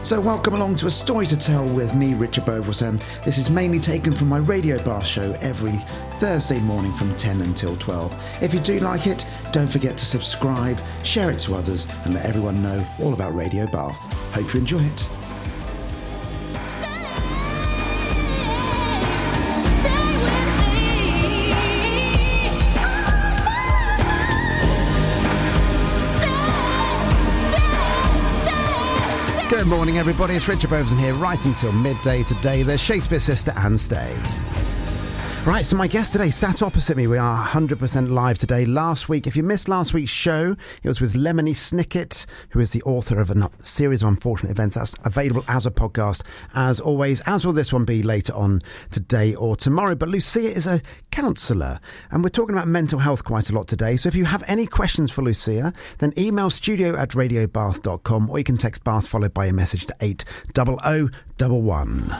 So welcome along to A Story to Tell with me, Richard Beauvoisin. This is mainly taken from my Radio Bath show every Thursday morning from 10 until 12. If you do like it, don't forget to subscribe, share it to others and let everyone know all about Radio Bath. Hope you enjoy it. Good morning, everybody. It's Richard Beauvoisin here, right until midday today. There's Shakespeare's sister, Anne Stay. Right, so my guest today sat opposite me. We are 100% live today. Last week, if you missed last week's show, it was with Lemony Snicket, who is the author of a series of unfortunate events that's available as a podcast, as always, as will this one be later on today or tomorrow. But Lucia is a counsellor, and we're talking about mental health quite a lot today. So if you have any questions for Lucia, then email studio@radiobath.com, or you can text Bath followed by a message to 80011.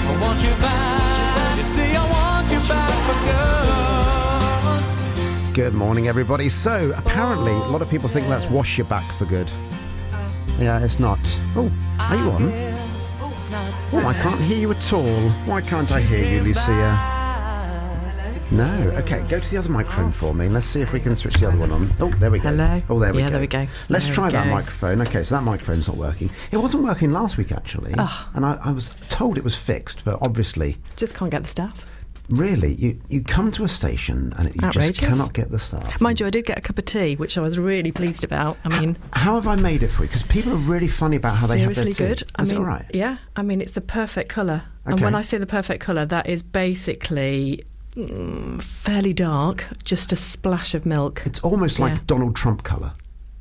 I want you back. You see, I want you back for good. Good morning, everybody. So, apparently, a lot of people think that's wash your back for good. Yeah, it's not. Oh, are you on? Oh, I can't hear you at all. Why can't I hear you, Lucia? No. Okay, go to the other microphone for me. Let's see if we can switch the other one on. Oh, there we go. Hello. Oh, there we go. Yeah, there we go. Let's try that microphone. Okay, so that microphone's not working. It wasn't working last week, actually. Oh. And I was told it was fixed, but obviously... Just can't get the staff. Really? You come to a station and you Outrageous. just cannot get the staff. Mind you, I did get a cup of tea, which I was really pleased about. I mean... How have I made it for you? Because people are really funny about how they have their tea. Seriously good. Is it all right? Yeah. I mean, it's the perfect colour. Okay. And when I say the perfect colour, that is basically... fairly dark, just a splash of milk. It's almost like Donald Trump colour.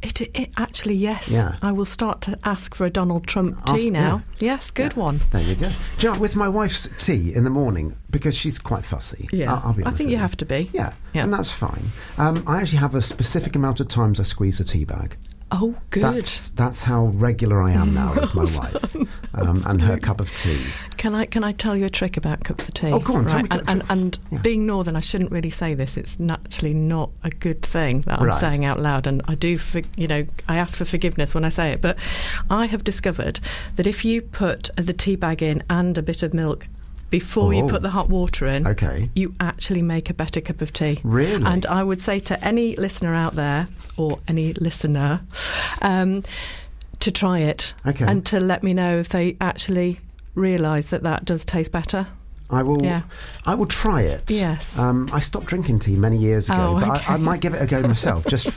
It actually, yes. Yeah. I will start to ask for a Donald Trump tea now. Yeah. Yes, good one. There you go. Do you know, with my wife's tea in the morning, because she's quite fussy. Yeah. I'll be honest I think with you have to be. Yeah, Yeah. and that's fine. I actually have a specific amount of times I squeeze a tea bag. Oh, good. That's how regular I am now with my wife and her cup of tea. Can I tell you a trick about cups of tea? Oh, go on, tell me. And Yeah. being Northern, I shouldn't really say this. It's naturally not a good thing that I'm Right. saying out loud, and I do, I ask for forgiveness when I say it. But I have discovered that if you put the tea bag in and a bit of milk before you put the hot water in, Okay. you actually make a better cup of tea. Really? And I would say to any listener out there, or any listener, to try it. Okay. And to let me know if they actually realise that does taste better. I will. Yeah. I will try it. Yes. I stopped drinking tea many years ago, Oh, but okay. I might give it a go myself. just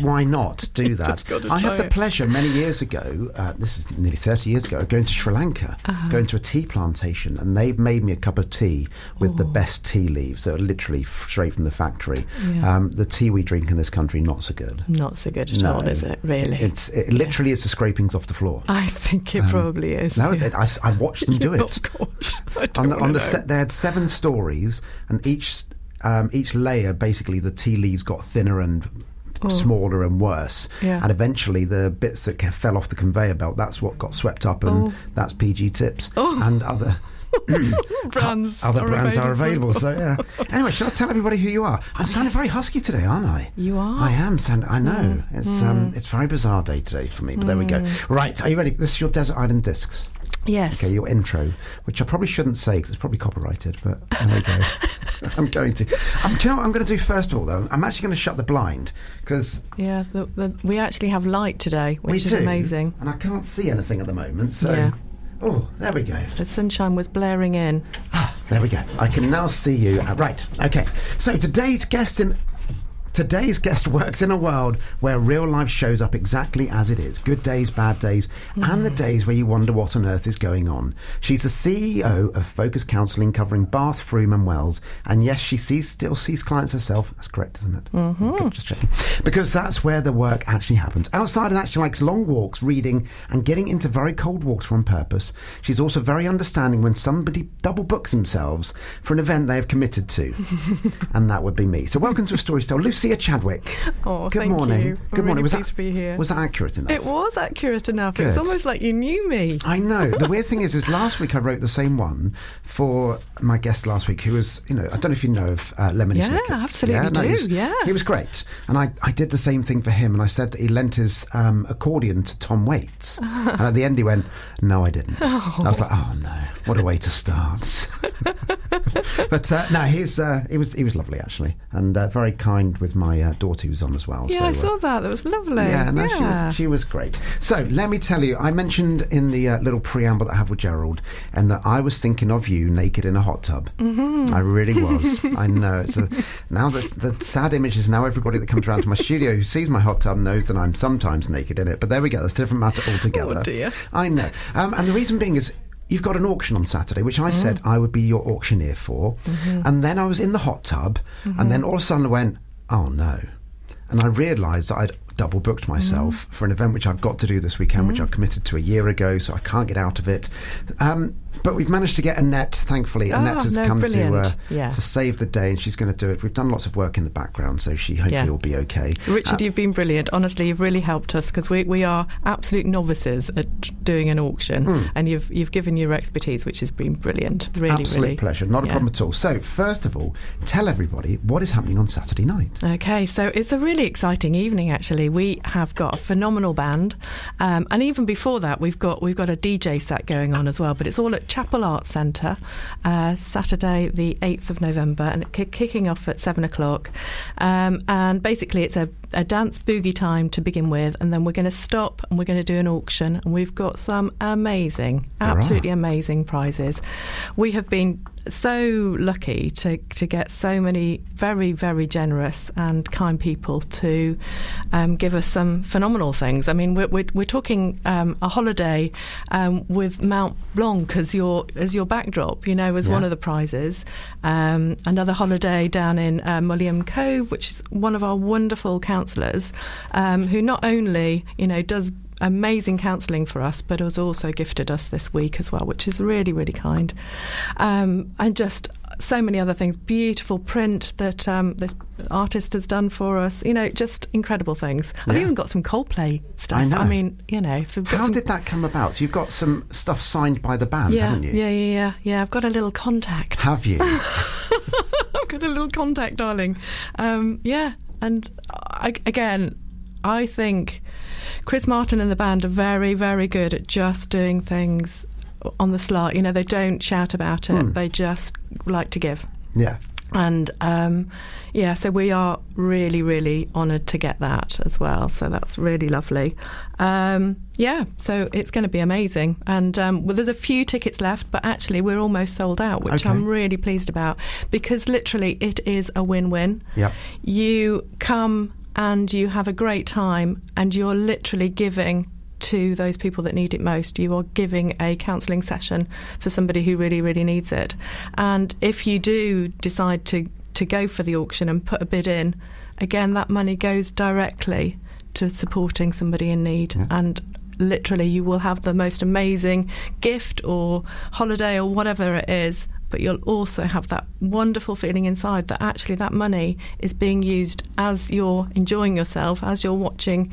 why not do that? Just gotta I had try the it. pleasure many years ago. This is nearly 30 years ago. Going to Sri Lanka, going to a tea plantation, and they made me a cup of tea with the best tea leaves that are literally straight from the factory. Yeah. The tea we drink in this country not so good. Not so good at all, is it? Really? It literally is the scrapings off the floor. I think it probably is. No, yeah. I watched them do it. Oh, gosh. I don't On the wanna know. set, they had 7 stories, and each layer, basically, the tea leaves got thinner and smaller and worse. Yeah. And eventually, the bits that fell off the conveyor belt, that's what got swept up, and that's PG Tips and other. brands Other brands are available. available. So yeah. Anyway, shall I tell everybody who you are? I'm sounding very husky today, aren't I? You are. I am. I know. It's a very bizarre day today for me. But there we go. Right, are you ready? This is your Desert Island Discs. Yes. Okay, your intro, which I probably shouldn't say because it's probably copyrighted, but there we go. I'm going to. Do you know what I'm going to do first of all, though? I'm actually going to shut the blind because... Yeah, we actually have light today, which is amazing. And I can't see anything at the moment, so... Yeah. Oh, there we go. The sunshine was blaring in. There we go. I can now see you. Right, okay. So today's guest works in a world where real life shows up exactly as it is. Good days, bad days, and the days where you wonder what on earth is going on. She's the CEO of Focus Counselling, covering Bath, Frome and Wells. And yes, she still sees clients herself. That's correct, isn't it? Good, just checking. Because that's where the work actually happens. Outside of that, she likes long walks, reading, and getting into very cold walks on purpose. She's also very understanding when somebody double books themselves for an event they have committed to. And that would be me. So welcome to A Story to Tell. Lucia Lucia Chadwick. Oh, good thank morning. you. Good morning. Really pleased to be here. Was that accurate enough? It was accurate enough. Good. It's almost like you knew me. I know. The weird thing is last week I wrote the same one for my guest last week, who was, I don't know if you know of Lemony Snicket. Yeah, absolutely do. He was great. And I did the same thing for him, and I said that he lent his accordion to Tom Waits. And at the end he went, no, I didn't. Oh. I was like, oh no, what a way to start. But no, he was lovely actually, and very kind with my daughter who was on as well. Yeah, so, I saw that. That was lovely. Yeah, no, she was great. So let me tell you, I mentioned in the little preamble that I have with Gerald, and that I was thinking of you naked in a hot tub. Mm-hmm. I really was. I know. Now the sad image is now everybody that comes around to my studio who sees my hot tub knows that I'm sometimes naked in it. But there we go. That's a different matter altogether. Oh dear. I know. And the reason being is, you've got an auction on Saturday, which I said I would be your auctioneer for. Mm-hmm. And then I was in the hot tub, and then all of a sudden I went, oh no. And I realised that I'd double booked myself for an event which I've got to do this weekend, which I committed to a year ago, so I can't get out of it. But we've managed to get Annette, thankfully. Annette has come to save the day, and she's going to do it. We've done lots of work in the background, so she hopefully will be okay. Richard, you've been brilliant. Honestly, you've really helped us, because we are absolute novices at doing an auction, and you've given your expertise, which has been brilliant. Really, absolute pleasure. Not a problem at all. So, first of all, tell everybody what is happening on Saturday night. Okay, so it's a really exciting evening, actually. We have got a phenomenal band, and even before that, we've got a DJ set going on as well, but it's all at Chapel Arts Centre, Saturday the 8th of November, and kicking off at 7 o'clock. And basically it's a dance boogie time to begin with, and then we're going to stop and we're going to do an auction, and we've got some absolutely amazing prizes. We have been so lucky to get so many very, very generous and kind people to give us some phenomenal things. I mean, we're talking a holiday with Mount Blanc as your backdrop, as one of the prizes. Another holiday down in Mulliam Cove, which is one of our wonderful counsellors, who not only does amazing counselling for us, but has also gifted us this week as well, which is really, really kind. And just so many other things. Beautiful print that this artist has done for us. Just incredible things. I've even got some Coldplay stuff. I know. I mean, how did that come about? So you've got some stuff signed by the band, haven't you? Yeah. I've got a little contact. Have you? I've got a little contact, darling. And I think Chris Martin and the band are very, very good at just doing things on the sly. They don't shout about it. They just like to give. Yeah. And so we are really, really honoured to get that as well. So that's really lovely. So it's going to be amazing. And there's a few tickets left, but actually we're almost sold out, which I'm really pleased about, because literally it is a win-win. Yep. You come and you have a great time, and you're literally giving to those people that need it most. You are giving a counselling session for somebody who really, really needs it. And if you do decide to go for the auction and put a bid in, again, that money goes directly to supporting somebody in need. Yeah. And literally you will have the most amazing gift or holiday or whatever it is, but you'll also have that wonderful feeling inside that actually that money is being used as you're enjoying yourself, as you're watching,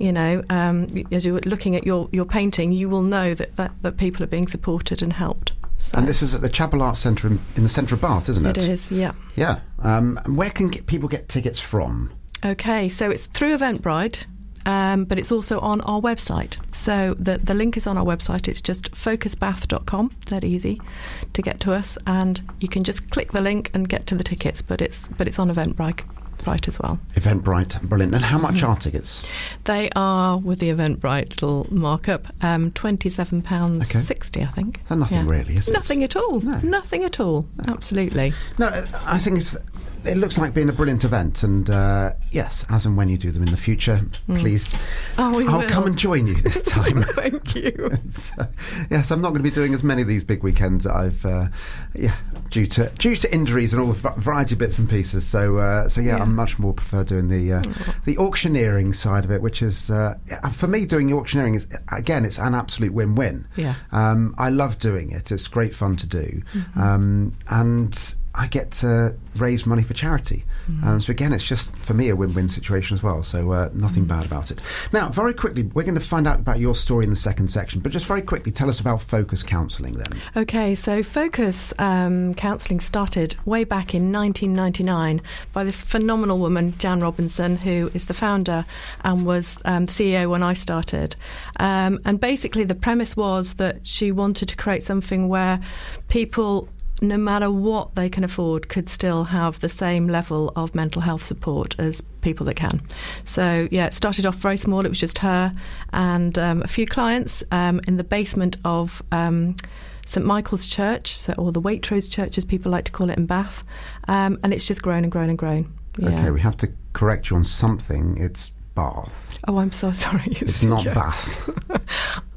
as you're looking at your painting, you will know that people are being supported and helped. So. And this is at the Chapel Arts Centre in the centre of Bath, isn't it? It is, yeah. Yeah. And where can people get tickets from? Okay, so it's through Eventbrite. But it's also on our website. So the link is on our website. It's just focusbath.com. It's that easy to get to us, and you can just click the link and get to the tickets. But it's on Eventbrite as well. Eventbrite, brilliant. And how much are tickets? They are, with the Eventbrite little markup, £27.60, I think. And nothing really, is it? Nothing at all. No. Nothing at all. No. Absolutely. No, I think it looks like being a brilliant event, and yes, as and when you do them in the future, please, I'll come and join you this time. Thank you. Yes, I'm not going to be doing as many of these big weekends. I've due to injuries and all the variety of bits and pieces. So I much more prefer doing the auctioneering side of it, which is for me, doing the auctioneering is, again, it's an absolute win-win. Yeah. I love doing it. It's great fun to do, and I get to raise money for charity. So again, it's just, for me, a win-win situation as well. So nothing bad about it. Now, very quickly, we're going to find out about your story in the second section, but just very quickly, tell us about Focus Counselling then. Okay, so Focus Counselling started way back in 1999 by this phenomenal woman, Jan Robinson, who is the founder and was the CEO when I started. And basically the premise was that she wanted to create something where people, no matter what they can afford, could still have the same level of mental health support as people that can. So, yeah, it started off very small. It was just her and a few clients in the basement of St Michael's Church, or the Waitrose Church, as people like to call it in Bath. And it's just grown and grown and grown. Yeah. Okay, we have to correct you on something. It's Bath. Oh, I'm so sorry. It's not Bath.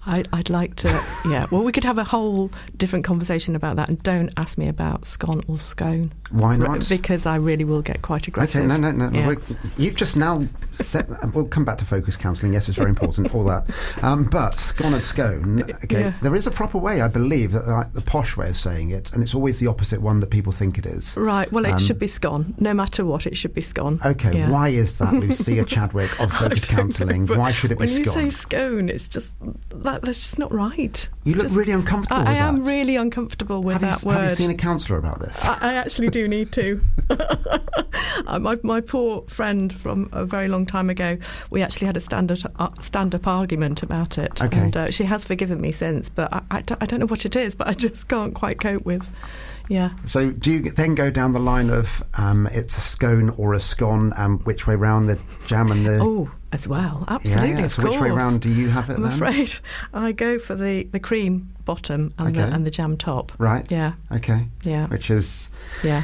I'd like to, yeah. Well, we could have a whole different conversation about that, and don't ask me about scone or scone. Why not? Because I really will get quite aggressive. Okay, no. Yeah. You've just now set... We'll come back to Focus Counselling. Yes, it's very important, all that. But scone and scone, okay, Yeah. there is a proper way, I believe, that, like, the posh way of saying it, and it's always the opposite one that people think it is. Right, well, it should be scone. No matter what, it should be scone. Okay, Yeah. why is that, Lucia Chadwick of Focus Counselling? But Why should it be when scone? you say scone, it's just... that's just not right. You look really uncomfortable with I that. am really uncomfortable with that word. Have you seen a counsellor about this? I actually do need to. My poor friend from a very long time ago, we actually had a stand-up argument about it. Okay. And she has forgiven me since, but I don't know what it is, but I just can't quite cope with. Yeah. So do you then go down the line of it's a scone or a scone, and which way round, the jam and the... Oh, as well, absolutely, Yeah. of So which way course. round do you have it I'm then? afraid I go for the cream bottom and, Okay. the jam top. Right. Yeah. Okay. Yeah. Which is Yeah.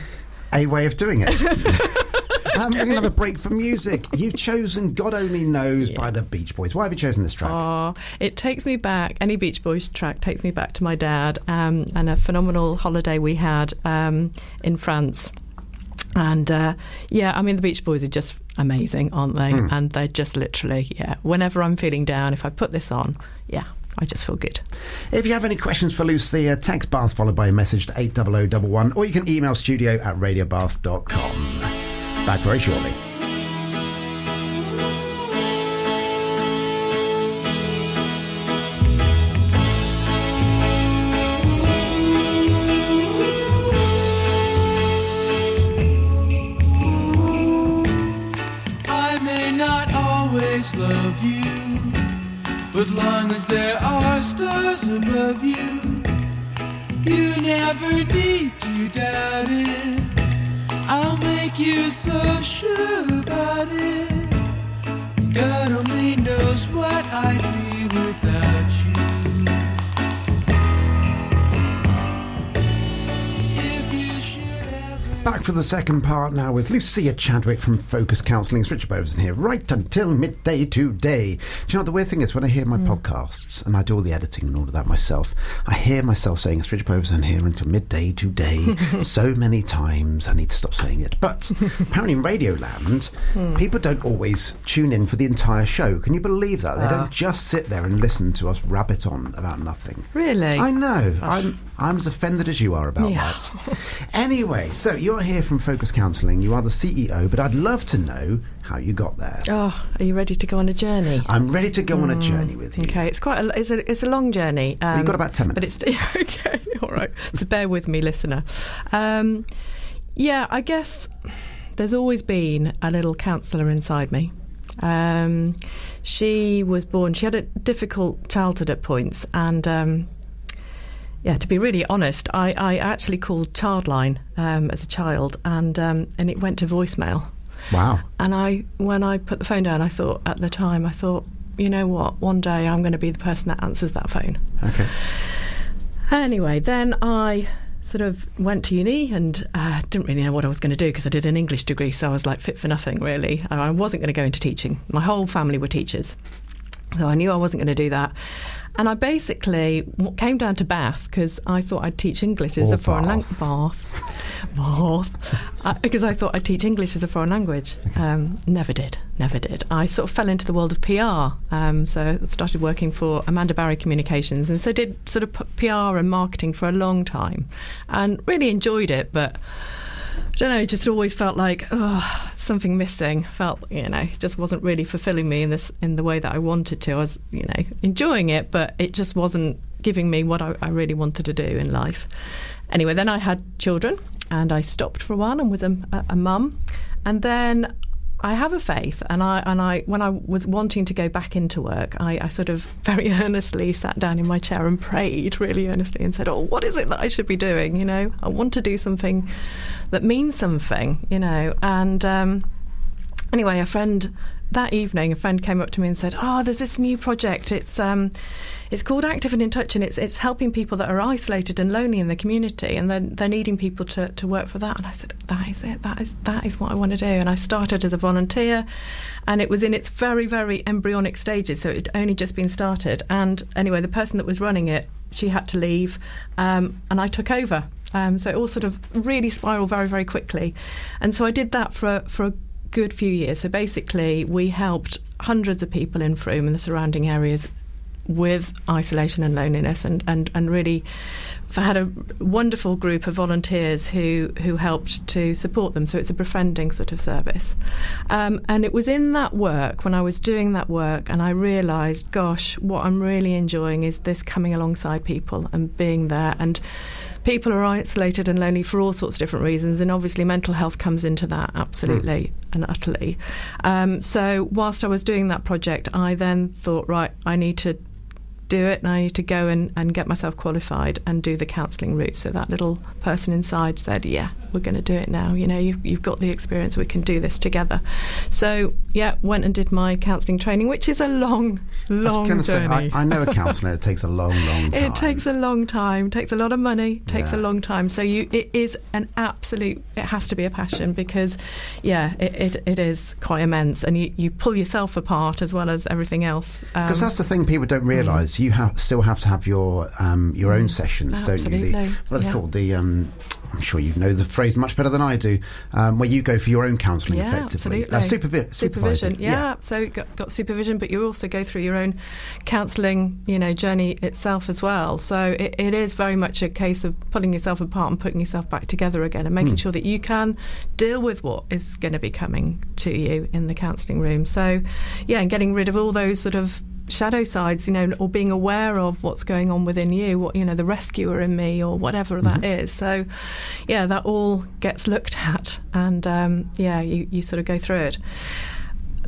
a way of doing it. We're going to have a break for music. You've chosen God Only Knows by the Beach Boys. Why have you chosen this track? Oh, it takes me back. Any Beach Boys track takes me back to my dad and a phenomenal holiday we had in France. And yeah, I mean, the Beach Boys are just amazing, aren't they? And they're just literally, yeah. Whenever I'm feeling down, if I put this on, yeah, I just feel good. If you have any questions for Lucia, text Bath followed by a message to 80011, or you can email studio@radiobath.com. Back very shortly. I may not always love you, but long as there are stars above you, you never need to doubt it. I'll make you so sure about it. God only knows what I'd be without you. If you should ever... Back for the second part now with Lucia Chadwick from Focus Counselling. It's Richard Beauvoisin here, right until midday today. Do you know what the weird thing is? When I hear my podcasts, and I do all the editing and all of that myself, I hear myself saying it's Richard Beauvoisin here until midday today so many times I need to stop saying it. But apparently in Radioland, people don't always tune in for the entire show. Can you believe that? They don't just sit there and listen to us rabbit on about nothing. Really? I know. I'm as offended as you are about that. Anyway, so you're here from Focus Counselling. You are the CEO, but I'd love to know how you got there. Oh, are you ready to go on a journey? I'm ready to go on a journey with you. Okay, it's quite it's a long journey. You've got about 10 minutes. But it's okay, all right. So bear with me, listener. Yeah, I guess there's always been a little counsellor inside me. She was born. She had a difficult childhood at points, and yeah, to be really honest, I actually called Childline as a child, and it went to voicemail. Wow. And when I put the phone down, I thought, you know what, one day I'm going to be the person that answers that phone. Okay. Anyway, then I sort of went to uni and didn't really know what I was going to do because I did an English degree, so I was like fit for nothing, really. And I wasn't going to go into teaching. My whole family were teachers. So I knew I wasn't going to do that. And I basically came down to Bath because I thought I'd teach English as a foreign language. Because I thought I'd teach English as a foreign language. Okay. Never did. I sort of fell into the world of PR. So I started working for Amanda Barry Communications, and so did sort of PR and marketing for a long time, and really enjoyed it. But I don't know, just always felt like something missing. Felt, just wasn't really fulfilling me in the way that I wanted to. I was, enjoying it, but it just wasn't giving me what I really wanted to do in life. Anyway, then I had children, and I stopped for a while and was a mum. And then I have a faith, and I when I was wanting to go back into work, I sort of very earnestly sat down in my chair and prayed really earnestly and said, what is it that I should be doing? I want to do something that means something, And anyway, a friend came up to me and said, there's this new project. It's called Active and in Touch, and it's helping people that are isolated and lonely in the community, and they're needing people to work for that. And I said, that is it. That is what I want to do. And I started as a volunteer, and it was in its very, very embryonic stages, so it had only just been started. And anyway, the person that was running it, she had to leave, and I took over. So it all sort of really spiraled very, very quickly. And so I did that for a good few years. So basically, we helped hundreds of people in Frome and the surrounding areas with isolation and loneliness, and really had a wonderful group of volunteers who helped to support them. So it's a befriending sort of service. And it was in that work, when I was doing that work, and I realised, gosh, what I'm really enjoying is this coming alongside people and being there. And people are isolated and lonely for all sorts of different reasons, and obviously mental health comes into that absolutely and utterly. So whilst I was doing that project, I then thought, right, I need to do it, and I need to go and get myself qualified and do the counselling route. So that little person inside said, yeah, we're going to do it now. You've got the experience, we can do this together. So went and did my counselling training, which is a long journey. I know a counsellor. It takes a long time. It takes a long time, takes a lot of money, takes a long time. So it is an absolute, it has to be a passion, because it is quite immense, and you pull yourself apart as well as everything else. Because that's the thing people don't realise. You still have to have your own sessions, don't you? What are they called? I'm sure you know the phrase much better than I do, where you go for your own counselling effectively. Supervision. So you got supervision, but you also go through your own counselling, journey itself as well. So it is very much a case of pulling yourself apart and putting yourself back together again, and making sure that you can deal with what is going to be coming to you in the counselling room. So, and getting rid of all those sort of shadow sides, or being aware of what's going on within you, what the rescuer in me, or whatever that is. So that all gets looked at, and you sort of go through it.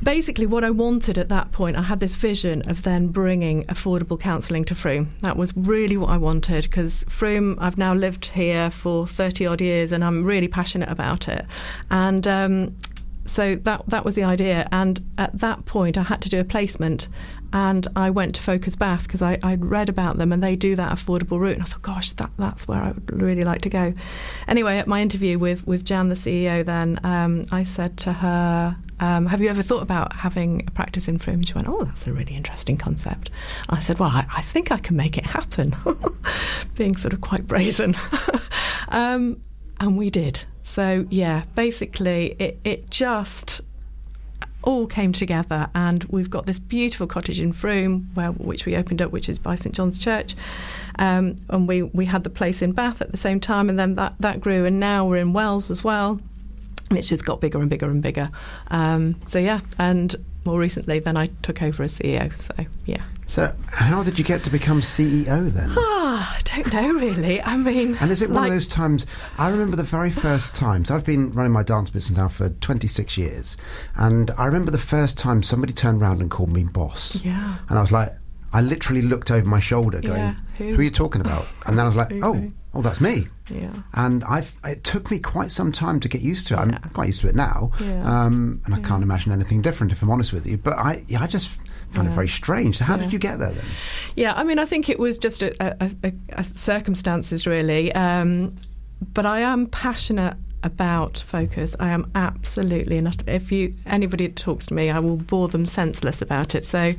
Basically, what I wanted at that point, I had this vision of then bringing affordable counselling to Frome. That was really what I wanted, because Frome, I've now lived here for 30 odd years, and I'm really passionate about it. And so that was the idea. And at that point, I had to do a placement, and I went to Focus Bath because I'd read about them, and they do that affordable route. And I thought, gosh, that's where I would really like to go. Anyway, at my interview with Jan, the CEO, then I said to her, have you ever thought about having a practice in Frome? And she went, that's a really interesting concept. I said, well, I think I can make it happen, being sort of quite brazen. And we did. So, basically, it just all came together, and we've got this beautiful cottage in Frome, which we opened up, which is by St John's Church, and we had the place in Bath at the same time, and then that grew, and now we're in Wells as well, and it's just got bigger and bigger and bigger. And more recently, then I took over as CEO. So how did you get to become CEO then? I don't know, really. I mean... And is it one of those times... I remember the very first times. I've been running my dance business now for 26 years. And I remember the first time somebody turned around and called me boss. Yeah. And I was like... I literally looked over my shoulder going, who are you talking about? And then I was like, oh, that's me. Yeah. And it took me quite some time to get used to it. I'm quite used to it now. Yeah. And I can't imagine anything different, if I'm honest with you. But I just... found it very strange. So how did you get there then? Yeah, I mean, I think it was just a circumstances, really. But I am passionate about focus. I am absolutely, and if anybody talks to me, I will bore them senseless about it. So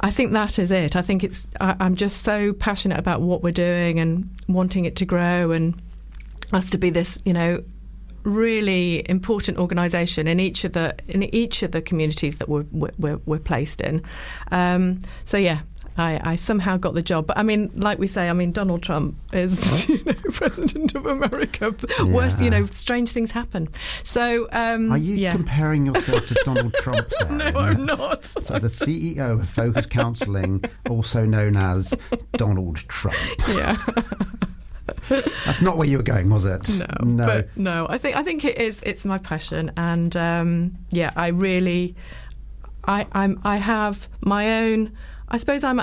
I think that is it. I think I'm just so passionate about what we're doing and wanting it to grow and us to be this, really important organisation in each of the communities that we're placed in. I somehow got the job. But I mean, like we say, Donald Trump is President of America. Worse, strange things happen. So, are you comparing yourself to Donald Trump there? No, I'm not. So the CEO of Focus Counselling, also known as Donald Trump. Yeah. That's not where you were going, was it? No. But no, I think it is. It's my passion, and I really, I have my own. I suppose I'm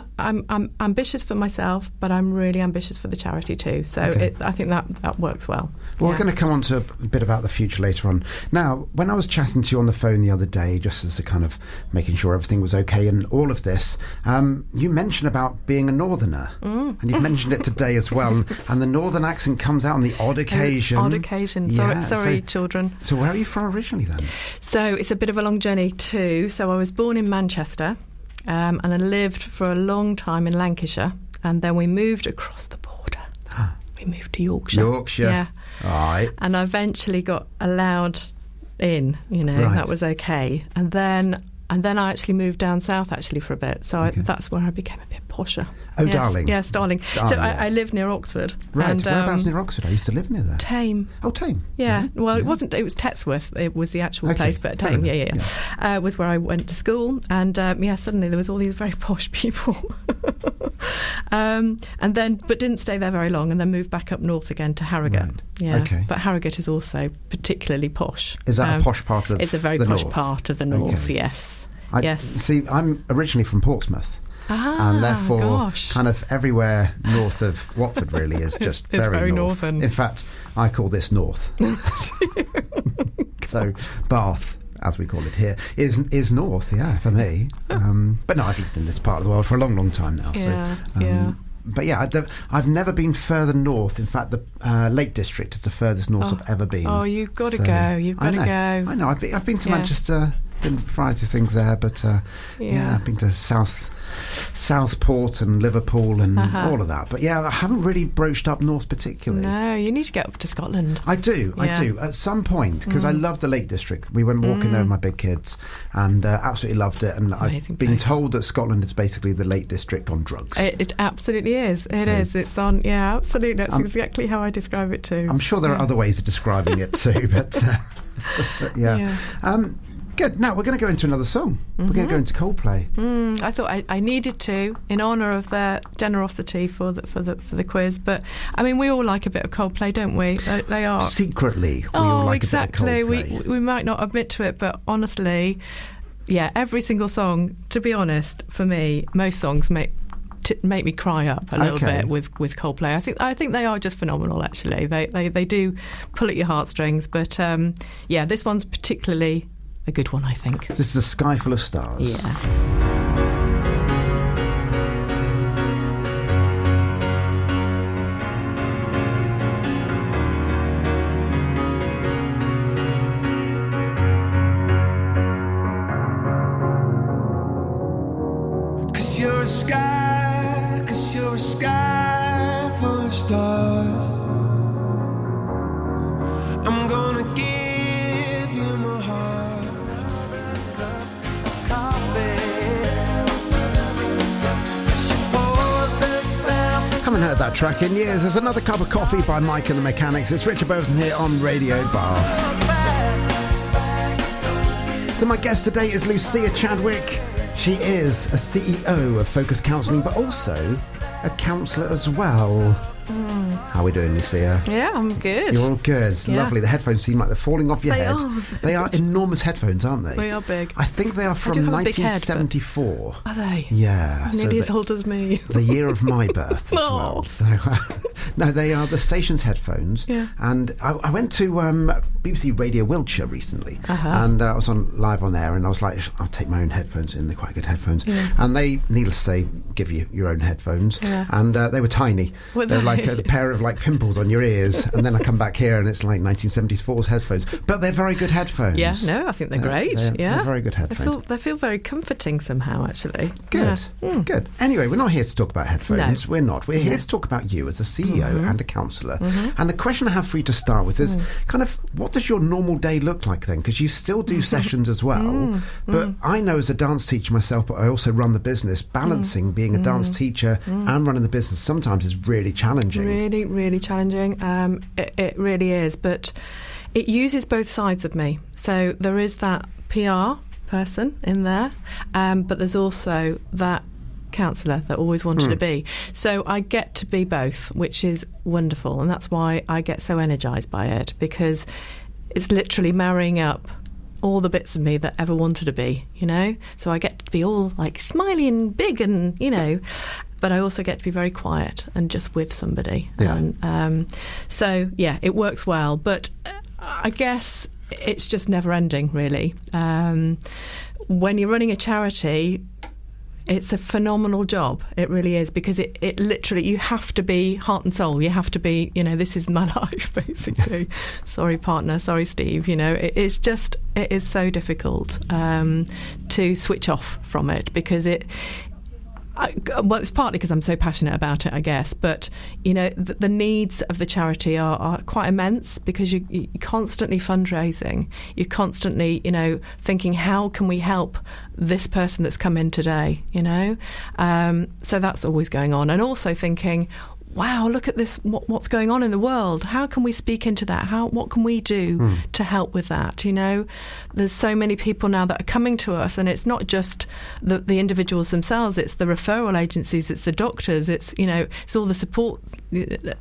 ambitious for myself, but I'm really ambitious for the charity too. So I think that works well. Well, we're going to come on to a bit about the future later on. Now, when I was chatting to you on the phone the other day, just as a kind of making sure everything was okay and all of this, you mentioned about being a northerner, and you've mentioned it today as well. And the northern accent comes out on the odd occasion. Odd occasion. Sorry, children. So where are you from originally then? So it's a bit of a long journey too. So I was born in Manchester. And I lived for a long time in Lancashire, and then we moved across the border. We moved to Yorkshire. Yeah. All right. And I eventually got allowed in, right. That was okay. And then I actually moved down south for a bit. So that's where I became a bit posher. Oh, yes, darling. Yes, darling. So I live near Oxford. Right. And, whereabouts near Oxford? I used to live near there. Tame. Oh, Tame. Yeah. Mm-hmm. Well, it was Tetsworth. It was the actual place, but Tame. Yeah. Was where I went to school, and suddenly there was all these very posh people, and then but didn't stay there very long, and then moved back up north again to Harrogate. Right. Yeah. Okay. But Harrogate is also particularly posh. Is that a posh part of? It's a very posh part of the north. Yes. Yes. See, I'm originally from Portsmouth. And therefore, kind of everywhere north of Watford really is just it's very north. northern. In fact, I call this north. So Bath, as we call it here, is north, for me. But no, I've lived in this part of the world for a long, long time now. But I've never been further north. In fact, the Lake District is the furthest north I've ever been. Oh, you've got to go. You've got to go. I know. I've been to Manchester, been a variety of things there, but I've been to Southport and Liverpool and all of that. But I haven't really broached up north particularly. No, you need to get up to Scotland. I do. At some point, because I love the Lake District. We went walking there with my big kids and absolutely loved it. And I've been told that Scotland is basically the Lake District on drugs. It absolutely is. It is. It's on, absolutely. That's exactly how I describe it too. I'm sure there are other ways of describing it too, but good. Now we're going to go into another song. We're going to go into Coldplay. I thought I needed to, in honour of their generosity for the quiz. But I mean, we all like a bit of Coldplay, don't we? They are secretly. We all like exactly. A bit of Coldplay. We might not admit to it, but honestly, every single song. To be honest, for me, most songs make me cry up a little bit with Coldplay. I think they are just phenomenal. Actually, they do pull at your heartstrings. But this one's particularly a good one, I think. This is A Sky Full of Stars. Yeah. Cause you're a sky full of stars. I'm gonna give you my heart. Haven't heard that track in years. There's Another Cup of Coffee by Mike and the Mechanics. It's Richard Beauvoisin here on Radio Bath. So my guest today is Lucia Chadwick. She is a CEO of Focus Counselling, but also a counsellor as well. How are we doing, Lucia? Yeah, I'm good. You're all good. Yeah. Lovely. The headphones seem like they're falling off your head. They are enormous headphones, aren't they? They are big. I think they are from 1974. Are they? Yeah. Nearly as old as me. The year of my birth as well. So No, they are the station's headphones. Yeah. And I went to BBC Radio Wiltshire recently, and I was live on air, and I was like, I'll take my own headphones in. They're quite good headphones. Yeah. And they, needless to say, give you your own headphones. Yeah. And they were tiny. They're like a pair of like pimples on your ears. And then I come back here and it's like 1974's headphones. But they're very good headphones. Yeah, no, I think they're great. They're very good headphones. They feel very comforting somehow, actually. Good. Yeah. Good. Anyway, we're not here to talk about headphones. No. We're not. We're here to talk about you as a CEO and a counsellor. And the question I have for you to start with is kind of, what does your normal day look like then? Because you still do sessions as well. But I know as a dance teacher myself, but I also run the business, balancing being a dance teacher and running the business sometimes is really challenging. Really, really challenging. It really is. But it uses both sides of me. So there is that PR person in there, but there's also that counsellor that always wanted to be. So I get to be both, which is wonderful, and that's why I get so energised by it, because it's literally marrying up all the bits of me that ever wanted to be, you know. So I get to be all like smiley and big, and you know, but I also get to be very quiet and just with somebody. And so yeah, it works well, but I guess it's just never ending, really. When you're running a charity, it's a phenomenal job. It really is, because it literally, you have to be heart and soul. You have to be, you know, this is my life, basically. Sorry, partner. Sorry, Steve. You know, it is so difficult to switch off from it, because well, it's partly because I'm so passionate about it, I guess. But, you know, the needs of the charity are quite immense, because you're constantly fundraising. You're constantly, you know, thinking, how can we help this person that's come in today, you know? So that's always going on. And also thinking, wow, look at this, what's going on in the world. How can we speak into that? What can we do to help with that? You know, there's so many people now that are coming to us, and it's not just the individuals themselves, it's the referral agencies, it's the doctors, it's, you know, it's all the support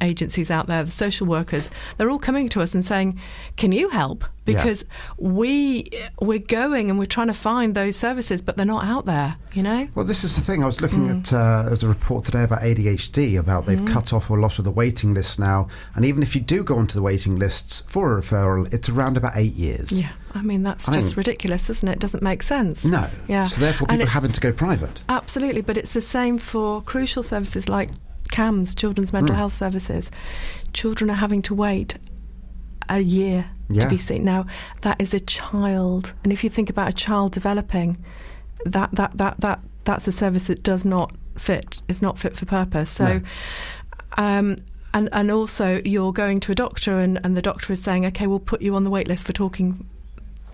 agencies out there, the social workers. They're all coming to us and saying, can you help? Because we're going and we're trying to find those services, but they're not out there, you know? Well, this is the thing. I was looking at, there's a report today about ADHD, about they've cut off a lot of the waiting lists now. And even if you do go onto the waiting lists for a referral, it's around about 8 years. Yeah, I mean, that's just ridiculous, isn't it? It doesn't make sense. No. Yeah. So therefore people are having to go private. Absolutely, but it's the same for crucial services like CAMS, Children's Mental Health Services. Children are having to wait a year to be seen. Now, that is a child, and if you think about a child developing, that's a service that does not fit. It's not fit for purpose. So, and also you're going to a doctor, and the doctor is saying, okay, we'll put you on the wait list for talking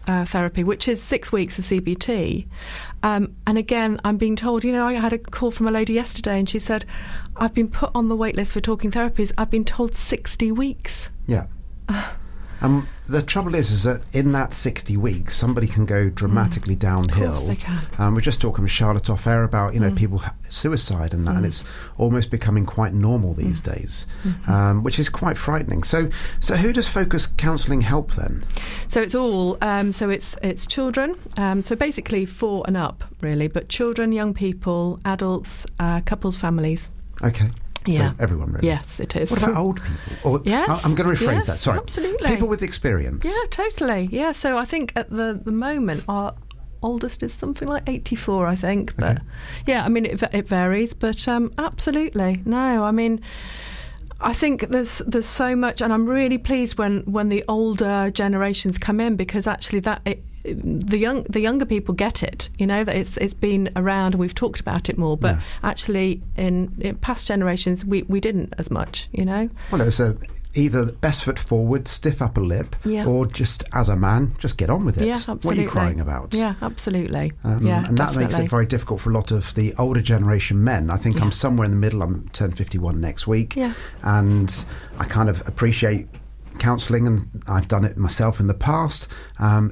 therapy, which is 6 weeks of CBT. And again, I'm being told, you know, I had a call from a lady yesterday, and she said, I've been put on the wait list for talking therapies. I've been told 60 weeks. Yeah. The trouble is that in that 60 weeks, somebody can go dramatically downhill. Of course they can. We're just talking with Charlotte off air about, you know, people suicide and that, and it's almost becoming quite normal these days, which is quite frightening. So who does Focus Counselling help then? So it's all, so it's children, so basically 4 and up, really, but children, young people, adults, couples, families. Okay. Yeah. So everyone, really. Yes, it is. What about old people? Or, yes. I'm going to rephrase that. Sorry. Absolutely. People with experience. Yeah, totally. Yeah. So I think at the moment our oldest is something like 84, I think. But yeah, I mean it varies, but absolutely. No, I mean, I think there's so much, and I'm really pleased when the older generations come in, because actually the younger people get it, you know, that it's been around and we've talked about it more, but actually in past generations we didn't as much, you know. Well, it was either best foot forward, stiff upper lip, or just as a man, just get on with it. Yeah, absolutely. What are you crying about? Yeah, absolutely. And that definitely makes it very difficult for a lot of the older generation men. I think I'm somewhere in the middle. I'm turning 51 next week, and I kind of appreciate counselling, and I've done it myself in the past.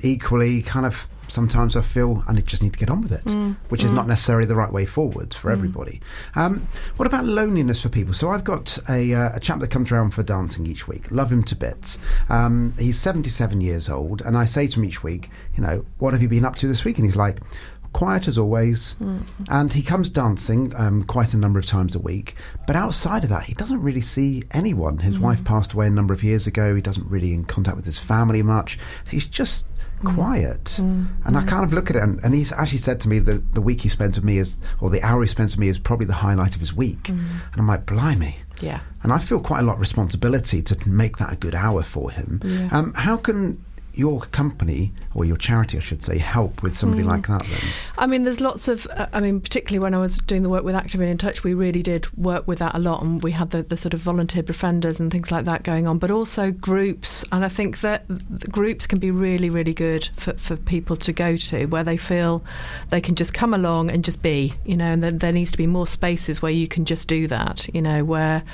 Equally, kind of sometimes I feel I just need to get on with it, which is not necessarily the right way forward for everybody. What about loneliness for people? So I've got a chap that comes around for dancing each week. Love him to bits. He's 77 years old, and I say to him each week, you know, what have you been up to this week? And he's like, quiet as always, and he comes dancing quite a number of times a week. But outside of that, he doesn't really see anyone. His wife passed away a number of years ago. He doesn't really in contact with his family much. He's just quiet. And I kind of look at it, and he's actually said to me that the week he spends with me or the hour he spends with me is probably the highlight of his week. And I'm like, blimey. Yeah. And I feel quite a lot of responsibility to make that a good hour for him. Yeah. How can your company, or your charity I should say, help with somebody like that then? I mean, there's lots of, particularly when I was doing the work with Active and In Touch, we really did work with that a lot, and we had the sort of volunteer befrienders and things like that going on, but also groups. And I think that the groups can be really, really good for people to go to, where they feel they can just come along and just be, and then there needs to be more spaces where you can just do that, where...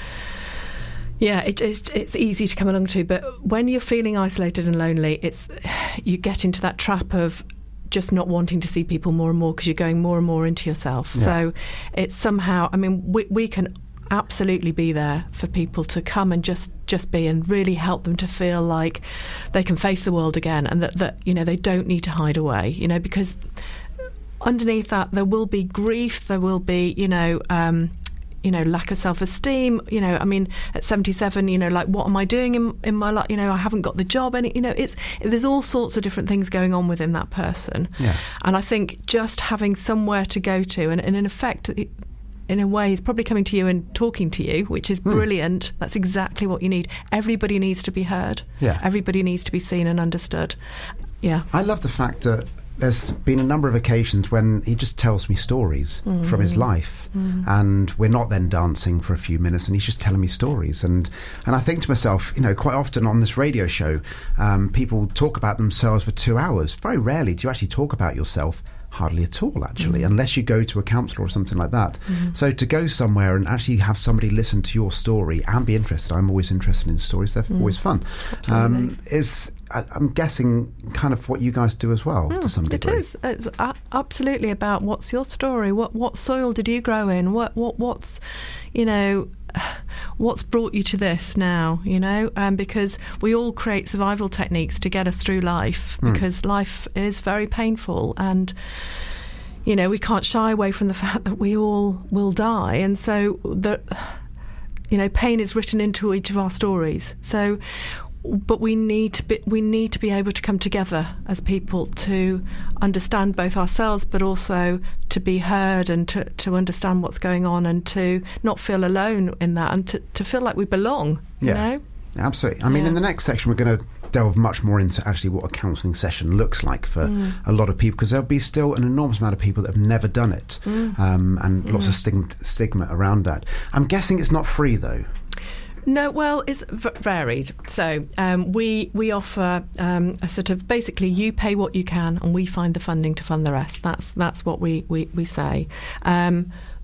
Yeah, it's easy to come along to, but when you're feeling isolated and lonely, you get into that trap of just not wanting to see people more and more because you're going more and more into yourself. Yeah. So it's somehow, we can absolutely be there for people to come and just be, and really help them to feel like they can face the world again, and that they don't need to hide away, because underneath that there will be grief, there will be lack of self-esteem, at 77, like, what am I doing in my life? I haven't got the job. And, there's all sorts of different things going on within that person. Yeah. And I think just having somewhere to go to, and in effect, in a way, he's probably coming to you and talking to you, which is brilliant. That's exactly what you need. Everybody needs to be heard. Yeah. Everybody needs to be seen and understood. Yeah. I love the fact that there's been a number of occasions when he just tells me stories from his life, and we're not then dancing for a few minutes, and he's just telling me stories. And I think to myself, quite often on this radio show, people talk about themselves for 2 hours. Very rarely do you actually talk about yourself. Hardly at all, actually, unless you go to a counsellor or something like that. So to go somewhere and actually have somebody listen to your story and be interested, I'm always interested in stories, they're always fun, is, I'm guessing, kind of what you guys do as well, to some degree. It is. It's absolutely about what's your story, what soil did you grow in, what's, what's brought you to this now, because we all create survival techniques to get us through life, because life is very painful, and we can't shy away from the fact that we all will die, and so pain is written into each of our stories. So but we need to be able to come together as people to understand both ourselves, but also to be heard, and to understand what's going on, and to not feel alone in that, and to feel like we belong. Absolutely. I mean, in the next section we're going to delve much more into actually what a counselling session looks like for a lot of people, because there'll be still an enormous amount of people that have never done it, and lots of stigma around that. I'm guessing it's not free though. No, well, it's varied. So we offer a sort of, basically, you pay what you can, and we find the funding to fund the rest. That's what we say.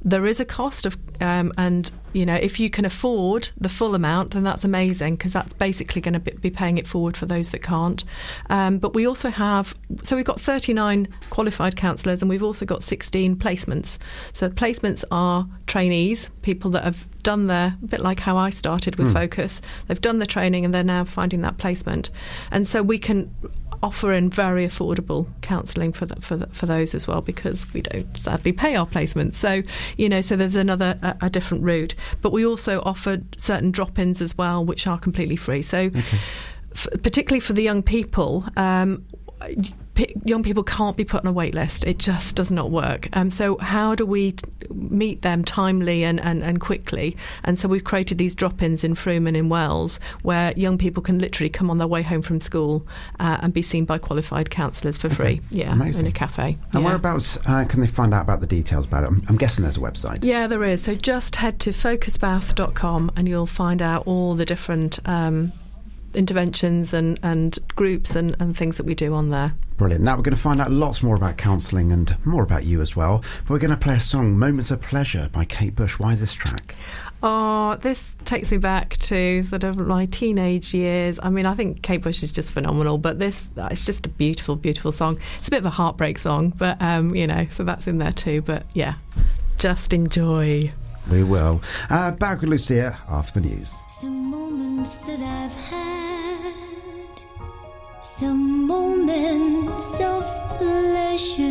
There is a cost of, and if you can afford the full amount, then that's amazing, because that's basically going to be paying it forward for those that can't. But we also have, so we've got 39 qualified counsellors, and we've also got 16 placements. So placements are trainees, people that have done a bit like how I started with Focus. They've done the training and they're now finding that placement, and so we can offer in very affordable counselling for those as well, because we don't sadly pay our placements. So so there's a different route, but we also offer certain drop-ins as well, which are completely free. So particularly for the young people, young people can't be put on a wait list. It just does not work. So how do we meet them timely and quickly? And so we've created these drop-ins in Frome and in Wells, where young people can literally come on their way home from school and be seen by qualified counsellors for free. Yeah, amazing. In a cafe. And whereabouts can they find out about the details about it? I'm guessing there's a website. Yeah, there is. So just head to focusbath.com and you'll find out all the different interventions and groups and things that we do on there. Brilliant. Now we're going to find out lots more about counselling and more about you as well. But we're going to play a song, Moments of Pleasure by Kate Bush. Why this track? Oh, this takes me back to sort of my teenage years. I mean, I think Kate Bush is just phenomenal, but it's just a beautiful, beautiful song. It's a bit of a heartbreak song, but, so that's in there too. But yeah, just enjoy. We will. Back with Lucia after the news. Some moments that I've had some moments of pleasure.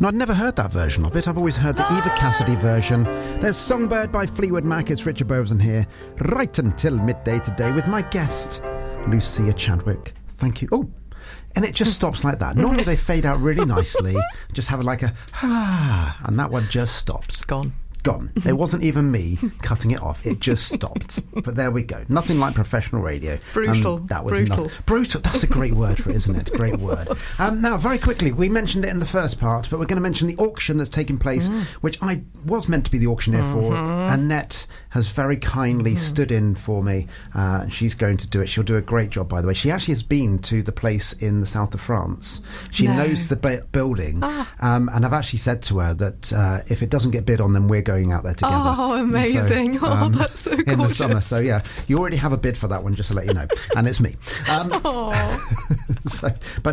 No, I'd never heard that version of it. I've always heard the Eva Cassidy version. There's Songbird by Fleetwood Mac. It's Richard Beauvoisin here, right until midday today with my guest, Lucia Chadwick. Thank you. Oh, and it just stops like that. Normally they fade out really nicely, just have like a and that one just stops. Gone. It wasn't even me cutting it off. It just stopped. But there we go. Nothing like professional radio. Brutal. That was brutal. Brutal. That's a great word for it, isn't it? Great word. Now, very quickly, we mentioned it in the first part, but we're going to mention the auction that's taking place, which I was meant to be the auctioneer for. Annette has very kindly stood in for me. She's going to do it. She'll do a great job, by the way. She actually has been to the place in the south of France. She knows the building. And I've actually said to her that if it doesn't get bid on, then we're going out there together. Oh, amazing. So, that's so gorgeous. In the summer. So, yeah, you already have a bid for that one, just to let you know. And it's me. But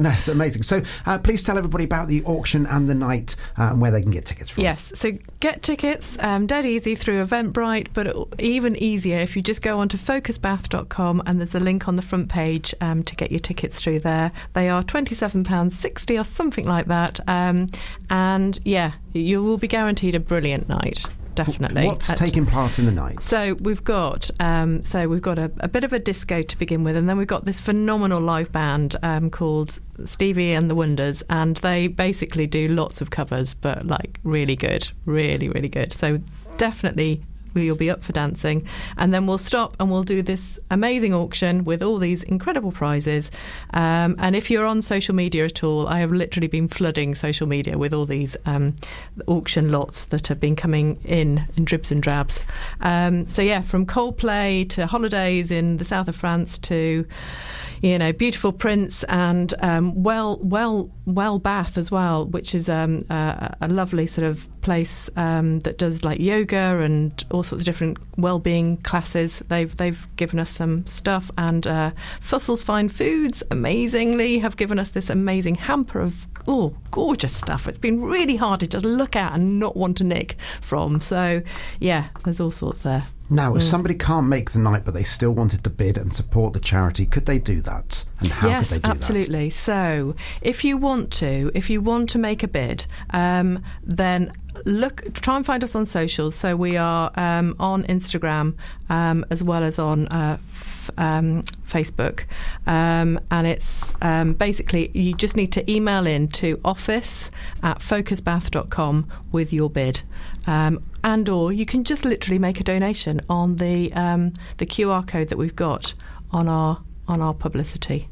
no, it's amazing. So please tell everybody about the auction and the night and where they can get tickets from. Yes, so get tickets dead easy through Eventbrite, but even easier if you just go onto focusbath.com and there's a link on the front page to get your tickets through there. They are £27.60 or something like that. And yeah, you will be guaranteed a brilliant night. Definitely. What's taking part in the night? So we've got a bit of a disco to begin with, and then we've got this phenomenal live band called Stevie and the Wonders, and they basically do lots of covers, but like really good, really, really good. So definitely you'll be up for dancing, and then we'll stop and we'll do this amazing auction with all these incredible prizes, and if you're on social media at all, I have literally been flooding social media with all these auction lots that have been coming in dribs and drabs. So yeah, from Coldplay to holidays in the south of France to beautiful prints and well Bath as well, which is a lovely sort of place that does like yoga and all sorts of different well-being classes. They've given us some stuff, and Fussell's Fine Foods amazingly have given us this amazing hamper of gorgeous stuff. It's been really hard to just look at and not want to nick from. So yeah, there's all sorts there. Now, if somebody can't make the night but they still wanted to bid and support the charity, could they do that? And how could they do that? Yes, absolutely. So if you want to make a bid, then try and find us on socials. So we are on Instagram as well as on Facebook, and it's basically you just need to email in to office@focusbath.com with your bid, and or you can just literally make a donation on the QR code that we've got on our publicity.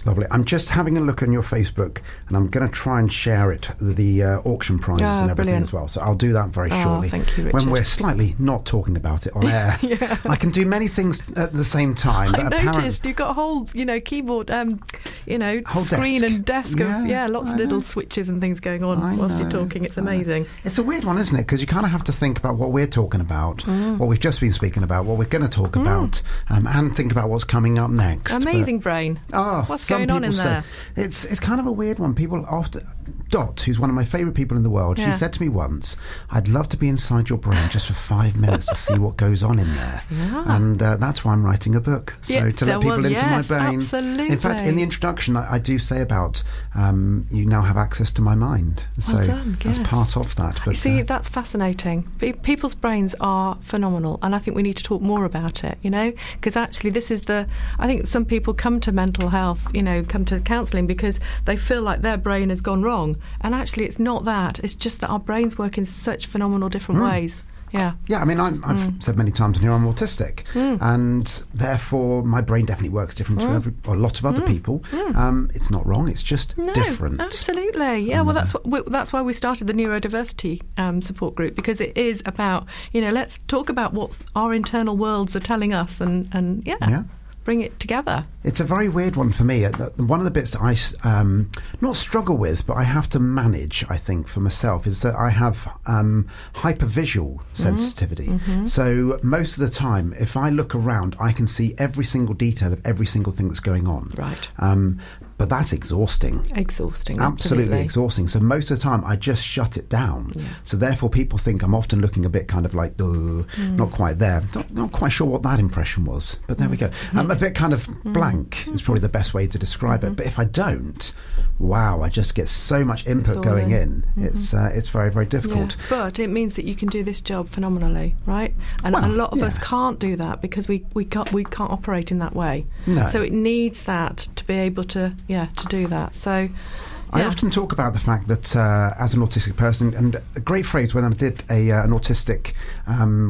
Lovely. I'm just having a look on your Facebook, and I'm going to try and share it, the auction prizes and everything brilliant. As well. So I'll do that very shortly. Thank you, Richard. When we're slightly not talking about it on air. Yeah. I can do many things at the same time. I noticed you've got a whole, keyboard, whole screen desk. and desk of lots of little switches and things going on whilst you're talking. It's amazing. It's a weird one, isn't it? Because you kind of have to think about what we're talking about, what we've just been speaking about, what we're going to talk about, and think about what's coming up next. Amazing brain. What's going on in there? It's kind of a weird one. People often... Dot, who's one of my favourite people in the world, she said to me once, I'd love to be inside your brain just for 5 minutes to see what goes on in there. Yeah. And that's why I'm writing a book. So to let people into my brain. Absolutely. In fact, in the introduction, I do say about you now have access to my mind. So well done, that's part of that. But, see, that's fascinating. People's brains are phenomenal, and I think we need to talk more about it, because actually this is I think some people come to mental health, come to counselling because they feel like their brain has gone wrong. And actually it's not that, it's just that our brains work in such phenomenal different ways. Yeah. Yeah, I mean, I've said many times in here I'm autistic, and therefore my brain definitely works different to a lot of other people. It's not wrong; it's just different. Absolutely, yeah. Well, that's why we started the neurodiversity support group, because it is about, let's talk about what our internal worlds are telling us, and bring it together. It's a very weird one for me. One of the bits that I not struggle with, but I have to manage, I think, for myself, is that I have hypervisual sensitivity. So most of the time, if I look around, I can see every single detail of every single thing that's going on. Right. But that's exhausting. Absolutely exhausting. So most of the time, I just shut it down. Yeah. So therefore, people think I'm often looking a bit kind of like, not quite there. Not quite sure what that impression was, but there we go. I'm a bit kind of blank is probably the best way to describe it. But if I don't, wow, I just get so much input going in. It's very, very difficult. Yeah. But it means that you can do this job phenomenally, right? And a lot of us can't do that because we can't operate in that way. No. So it needs that to be able to do that. So I often talk about the fact that as an autistic person, and a great phrase when I did an autistic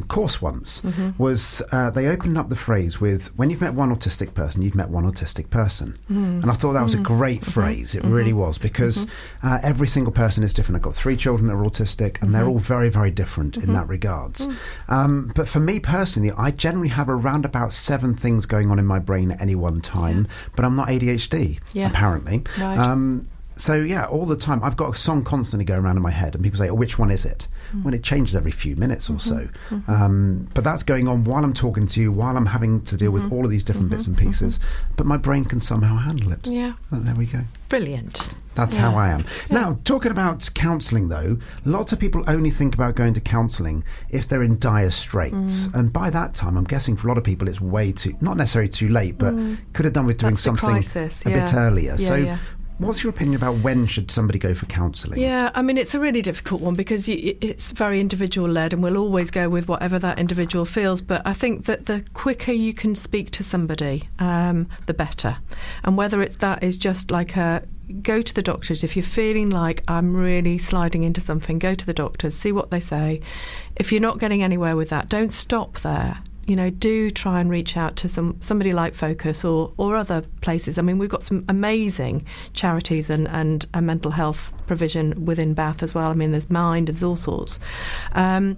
course once was they opened up the phrase with, when you've met one autistic person, you've met one autistic person. And I thought that was a great phrase. It really was, because every single person is different. I've got 3 children that are autistic, and they're all very, very different in that regards. But for me personally, I generally have around about 7 things going on in my brain at any one time, but I'm not ADHD, apparently. Right. So, all the time, I've got a song constantly going around in my head, and people say, which one is it? Well, it changes every few minutes or so. But that's going on while I'm talking to you, while I'm having to deal with all of these different bits and pieces. But my brain can somehow handle it. Yeah. Oh, there we go. Brilliant. That's how I am. Now, talking about counselling, though, lots of people only think about going to counselling if they're in dire straits. And by that time, I'm guessing for a lot of people, it's way too, not necessarily too late, but could have done with doing something crisis, a bit earlier. Yeah, what's your opinion about when should somebody go for counselling? Yeah, I mean, it's a really difficult one because it's very individual-led, and we'll always go with whatever that individual feels. But I think that the quicker you can speak to somebody, the better. And whether that is just like go to the doctors. If you're feeling like I'm really sliding into something, go to the doctors, see what they say. If you're not getting anywhere with that, don't stop there. Do try and reach out to somebody like Focus or other places. I mean, we've got some amazing charities and mental health provision within Bath as well. I mean, there's Mind, there's all sorts. If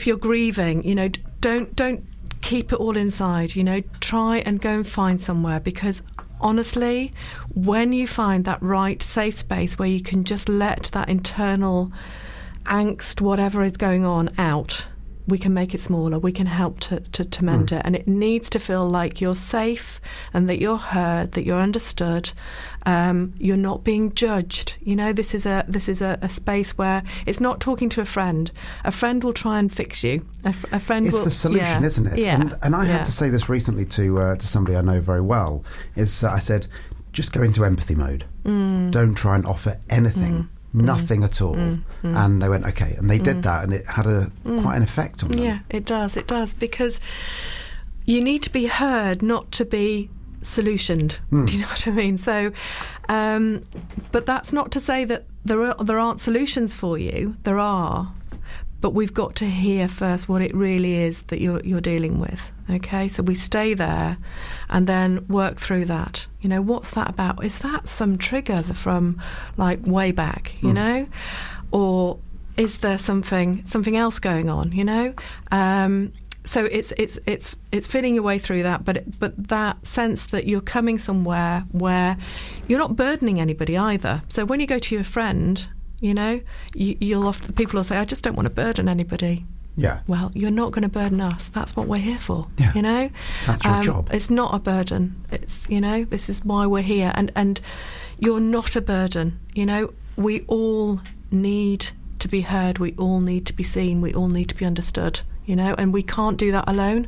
you're grieving, don't keep it all inside. Try and go and find somewhere, because honestly, when you find that right safe space where you can just let that internal angst, whatever is going on, out, we can make it smaller, we can help to mend it. And it needs to feel like you're safe and that you're heard, that you're understood, you're not being judged. This is a space where it's not talking to a friend. A friend will try and fix you. A friend it's will, the solution, isn't it? Yeah. And I had to say this recently to somebody I know very well, is I said, just go into empathy mode. Don't try and offer anything. Nothing at all. And they went, okay, and they did that, and it had quite an effect on them. Yeah, it does, because you need to be heard, not to be solutioned. Do you know what I mean? So but that's not to say that there aren't solutions for you. There are, but we've got to hear first what it really is that you're dealing with. Okay, so we stay there and then work through that. What's that about? Is that some trigger from like way back, or is there something else going on, so it's feeling your way through that, but that sense that you're coming somewhere where you're not burdening anybody either. So when you go to your friend, you'll often, people will say, I just don't want to burden anybody. Yeah. Well, you're not going to burden us. That's what we're here for. Yeah. That's your job. It's not a burden. It's, this is why we're here. And you're not a burden. We all need to be heard. We all need to be seen. We all need to be understood. And we can't do that alone.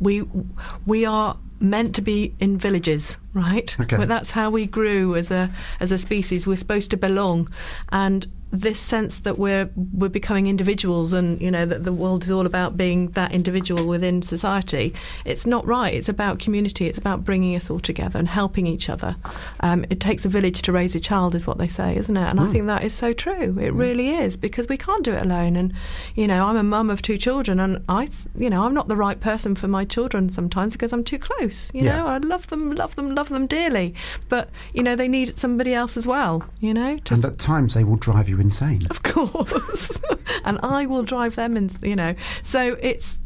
We are meant to be in villages, right? Okay. But that's how we grew as a species. We're supposed to belong, and this sense that we're becoming individuals, and that the world is all about being that individual within society. It's not right. It's about community. It's about bringing us all together and helping each other. It takes a village to raise a child, is what they say, isn't it? And I think that is so true. It really is, because we can't do it alone. And I'm a mum of 2 children, and I'm not the right person for my children sometimes because I'm too close. I love them dearly, but they need somebody else as well. And at times they will drive you insane. Of course. And I will drive them in, So it's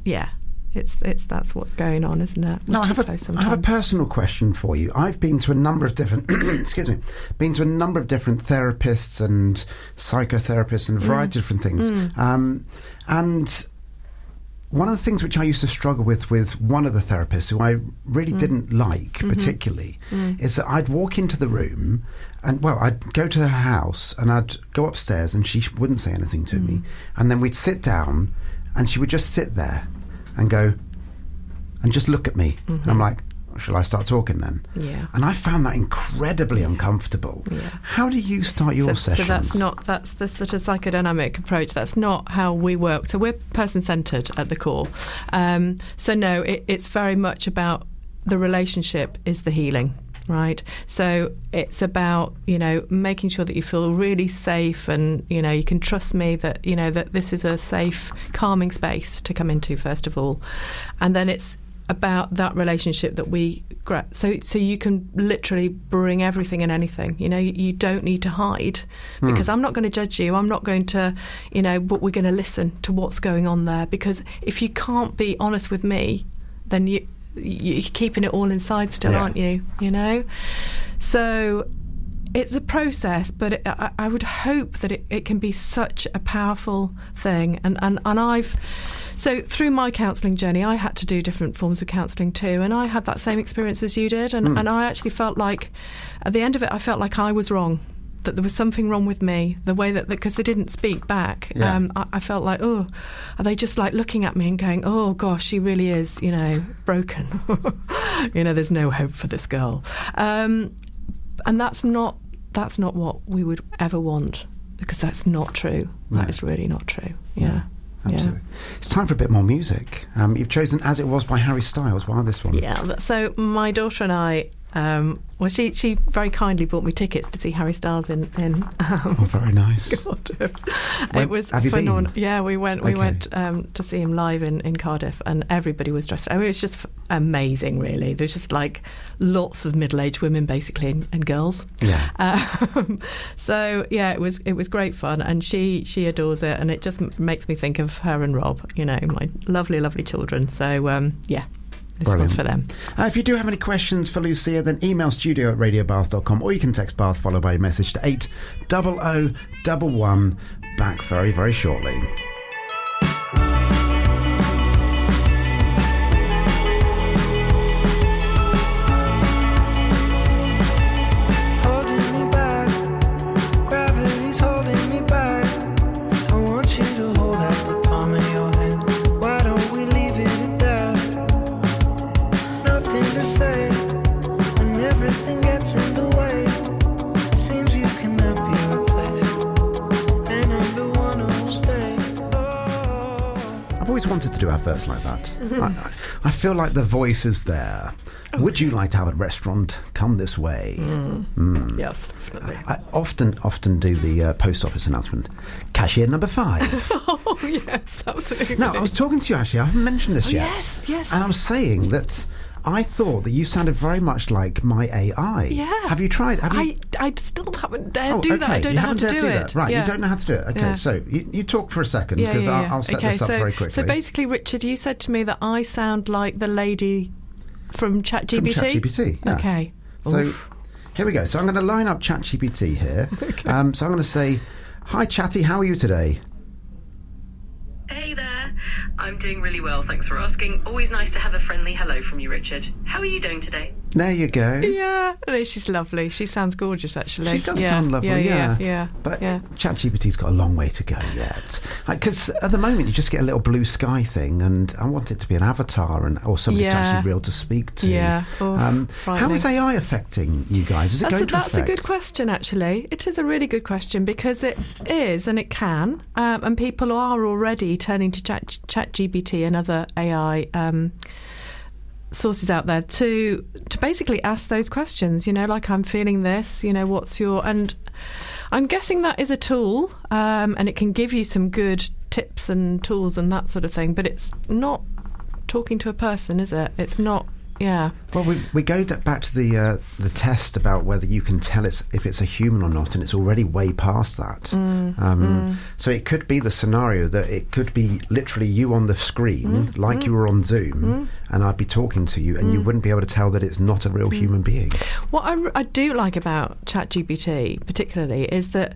that's what's going on, isn't it? Now, I have a personal question for you. I've been to a number of different been to a number of different therapists and psychotherapists and a variety of different things. And one of the things which I used to struggle with one of the therapists, who I really didn't like particularly, is that I'd walk into the room and, I'd go to her house and I'd go upstairs and she wouldn't say anything to me. And then we'd sit down and she would just sit there and go and just look at me. And I'm like, shall I start talking then? Yeah. And I found that incredibly uncomfortable. Yeah. How do you start your sessions? So that's the sort of psychodynamic approach. That's not how we work. So we're person-centred at the core. So no, it's very much about the relationship is the healing. Right, so it's about making sure that you feel really safe, and you can trust me that that this is a safe, calming space to come into first of all, and then it's about that relationship that we so you can literally bring everything and anything. You don't need to hide, because I'm not going to judge you. I'm not going to but we're going to listen to what's going on there, because if you can't be honest with me, then you're keeping it all inside still, aren't you? So it's a process, but I would hope that it can be such a powerful thing. And so through my counselling journey, I had to do different forms of counselling too, and I had that same experience as you did, and I actually felt like at the end of it I felt like I was wrong, that there was something wrong with me, the way that because they didn't speak back. I felt like, are they just like looking at me and going, oh gosh, she really is broken. There's no hope for this girl, and that's not what we would ever want, because that's not true. No. That is really not true. Absolutely. It's time for a bit more music. You've chosen As It Was by Harry Styles. Why this one? So my daughter and I, she very kindly bought me tickets to see Harry Styles in oh, very nice. Cardiff. It was have you phenomenal. Been? Yeah, we went to see him live in Cardiff, and everybody was dressed. I mean, it was just amazing, really. There's just like lots of middle-aged women, basically, and girls. So yeah, it was great fun, and she adores it, and it just makes me think of her and Rob, my lovely children. So this Brilliant. one's for them. If you do have any questions for Lucia, then email studio@radiobath.com, or you can text Bath followed by a message to 80011. Back very, very shortly. Wanted to do adverts like that. I feel like the voice is there. Would you like to have a restaurant? Come this way. Yes, definitely. I often do the post office announcement. Cashier number 5. Oh yes, absolutely. Now, I was talking to you actually. I haven't mentioned this yet. Yes. And I was saying that I thought that you sounded very much like my AI. Yeah. Have you tried? I still haven't dared do that. I don't know how to do it. Right, you don't know how to do it. Okay, so you talk for a second, because I'll set this up very quickly. So basically, Richard, you said to me that I sound like the lady from ChatGPT? From ChatGPT, yeah. Okay. So here we go. So I'm going to line up ChatGPT here. Okay. So I'm going to say, hi Chatty, how are you today? Hey there. I'm doing really well, thanks for asking. Always nice to have a friendly hello from you, Richard. How are you doing today? There you go. Yeah, no, she's lovely. She sounds gorgeous, actually. She does sound lovely, yeah. But yeah. ChatGPT's got a long way to go yet. Because at the moment you just get a little blue sky thing, and I want it to be an avatar or somebody to actually real to speak to. Yeah. How is AI affecting you guys? Is it going to affect? That's a good question, actually. It is a really good question, because it is, and it can, and people are already turning to ChatGPT and other AI sources out there to basically ask those questions, like, I'm feeling this, what's your... And I'm guessing that is a tool, and it can give you some good tips and tools and that sort of thing, but it's not talking to a person, is it? It's not... Yeah. Well, we go back to the test about whether you can tell if it's a human or not, and it's already way past that. So it could be the scenario that it could be literally you on the screen, like you were on Zoom, and I'd be talking to you, and you wouldn't be able to tell that it's not a real human being. What I do like about ChatGPT particularly is that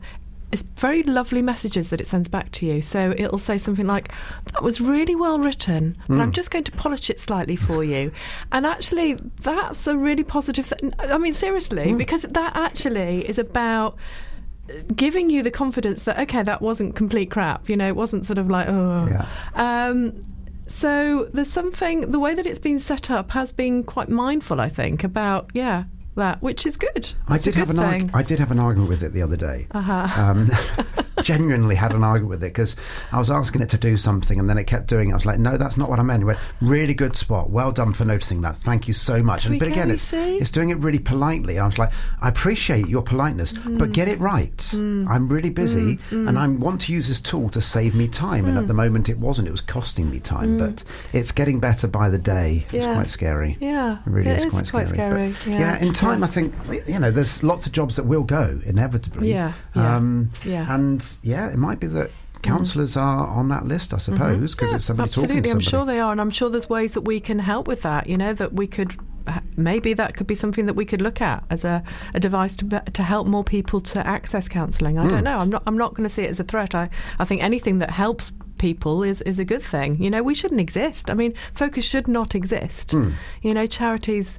it's very lovely messages that it sends back to you. So it'll say something like, that was really well written, but I'm just going to polish it slightly for you. And actually, that's a really positive thing. I mean, seriously, because that actually is about giving you the confidence that, okay, that wasn't complete crap. It wasn't sort of like, oh. Yeah. So there's something, the way that it's been set up has been quite mindful, I think, about, that, which is good. I did have an argument with it the other day. Genuinely had an argument with it, because I was asking it to do something, and then it kept doing it. I was like, no, that's not what I meant. It went, really good spot. Well done for noticing that. Thank you so much. But again, it's doing it really politely. I was like, I appreciate your politeness, but get it right. I'm really busy, and I want to use this tool to save me time. And at the moment, it wasn't. It was costing me time. But it's getting better by the day. It's quite scary. Yeah, it really is quite scary. But, in time, I think there's lots of jobs that will go inevitably. And it might be that counsellors are on that list, I suppose, because it's somebody talking to somebody. I'm sure they are, and I'm sure there's ways that we can help with that. That we could, maybe that could be something that we could look at as a device to help more people to access counselling. I don't know. I'm not going to see it as a threat. I think anything that helps people is a good thing. We shouldn't exist. I mean, Focus should not exist. Charities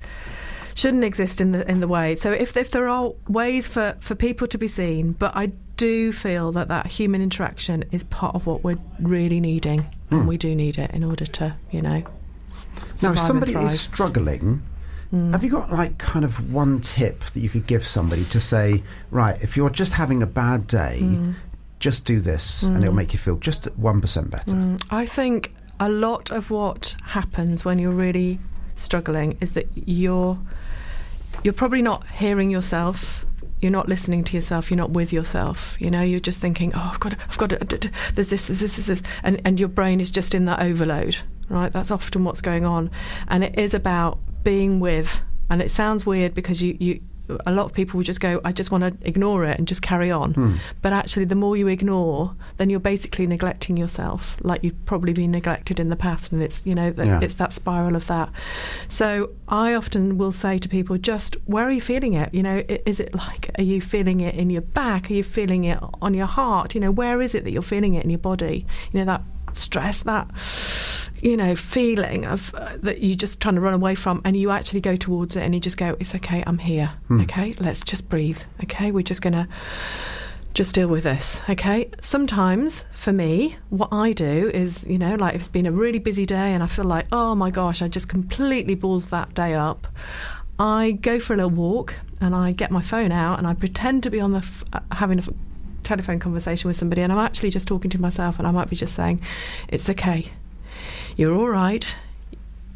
shouldn't exist in the way. So if there are ways for people to be seen, but I do feel that human interaction is part of what we're really needing, and we do need it in order to, Now, if somebody is struggling, have you got kind of one tip that you could give somebody to say, right, if you're just having a bad day, just do this, and it'll make you feel just 1% better? I think a lot of what happens when you're really struggling is that you're probably not hearing yourself, you're not listening to yourself, you're not with yourself, you're just thinking, oh, I've got to, there's this, and your brain is just in that overload, right? That's often what's going on, and it is about being with, and it sounds weird because you a lot of people would just go, I just want to ignore it and just carry on. But actually, the more you ignore, then you're basically neglecting yourself, like you've probably been neglected in the past, and it's it's that spiral of that. So I often will say to people, just, where are you feeling it? Is it like, are you feeling it in your back? Are you feeling it on your heart? Where is it that you're feeling it in your body? That stress, that feeling of that you're just trying to run away from, and you actually go towards it and you just go, it's okay, I'm here. Okay, let's just breathe. Okay, we're just gonna just deal with this. Okay, sometimes for me, what I do is, like, if it's been a really busy day and I feel like, oh my gosh, I just completely balls that day up, I go for a little walk and I get my phone out and I pretend to be on having a telephone conversation with somebody, and I'm actually just talking to myself, and I might be just saying, it's okay, you're all right,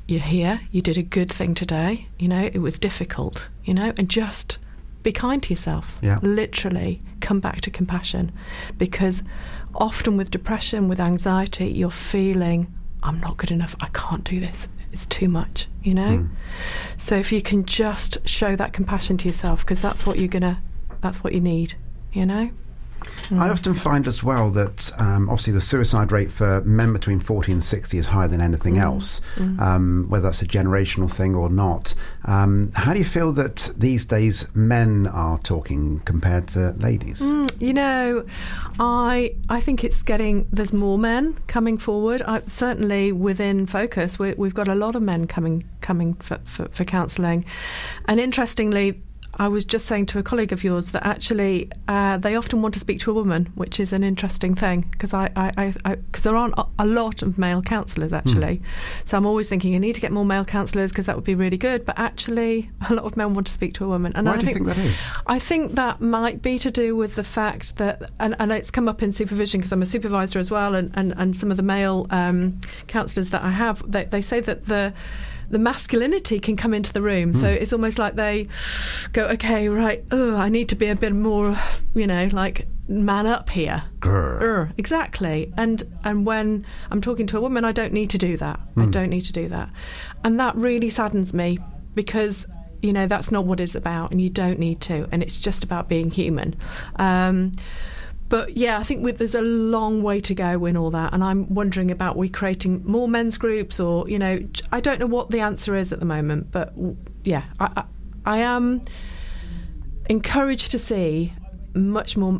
you're here, you did a good thing today, it was difficult, and just be kind to yourself. Literally come back to compassion, because often with depression, with anxiety, you're feeling, I'm not good enough, I can't do this, it's too much, So if you can just show that compassion to yourself, because that's what you need, I often find as well that obviously the suicide rate for men between 40 and 60 is higher than anything else, whether that's a generational thing or not. How do you feel that these days men are talking compared to ladies? You know, I think there's more men coming forward. Certainly within Focus, we've got a lot of men coming for counselling. And interestingly, I was just saying to a colleague of yours that actually they often want to speak to a woman, which is an interesting thing, because because there aren't a lot of male counsellors actually. So I'm always thinking, I need to get more male counsellors because that would be really good. But actually, a lot of men want to speak to a woman. And Why do you think that is? I think that might be to do with the fact that, and it's come up in supervision because I'm a supervisor as well, and some of the male counsellors that I have, they say that the masculinity can come into the room. So it's almost like they go, okay, right, I need to be a bit more, like man up here. Exactly. And when I'm talking to a woman, I don't need to do that. I don't need to do that. And that really saddens me because, that's not what it's about, and you don't need to. And it's just about being human. But yeah, I think there's a long way to go in all that, and I'm wondering about we creating more men's groups, or I don't know what the answer is at the moment. But yeah, I am encouraged to see much more,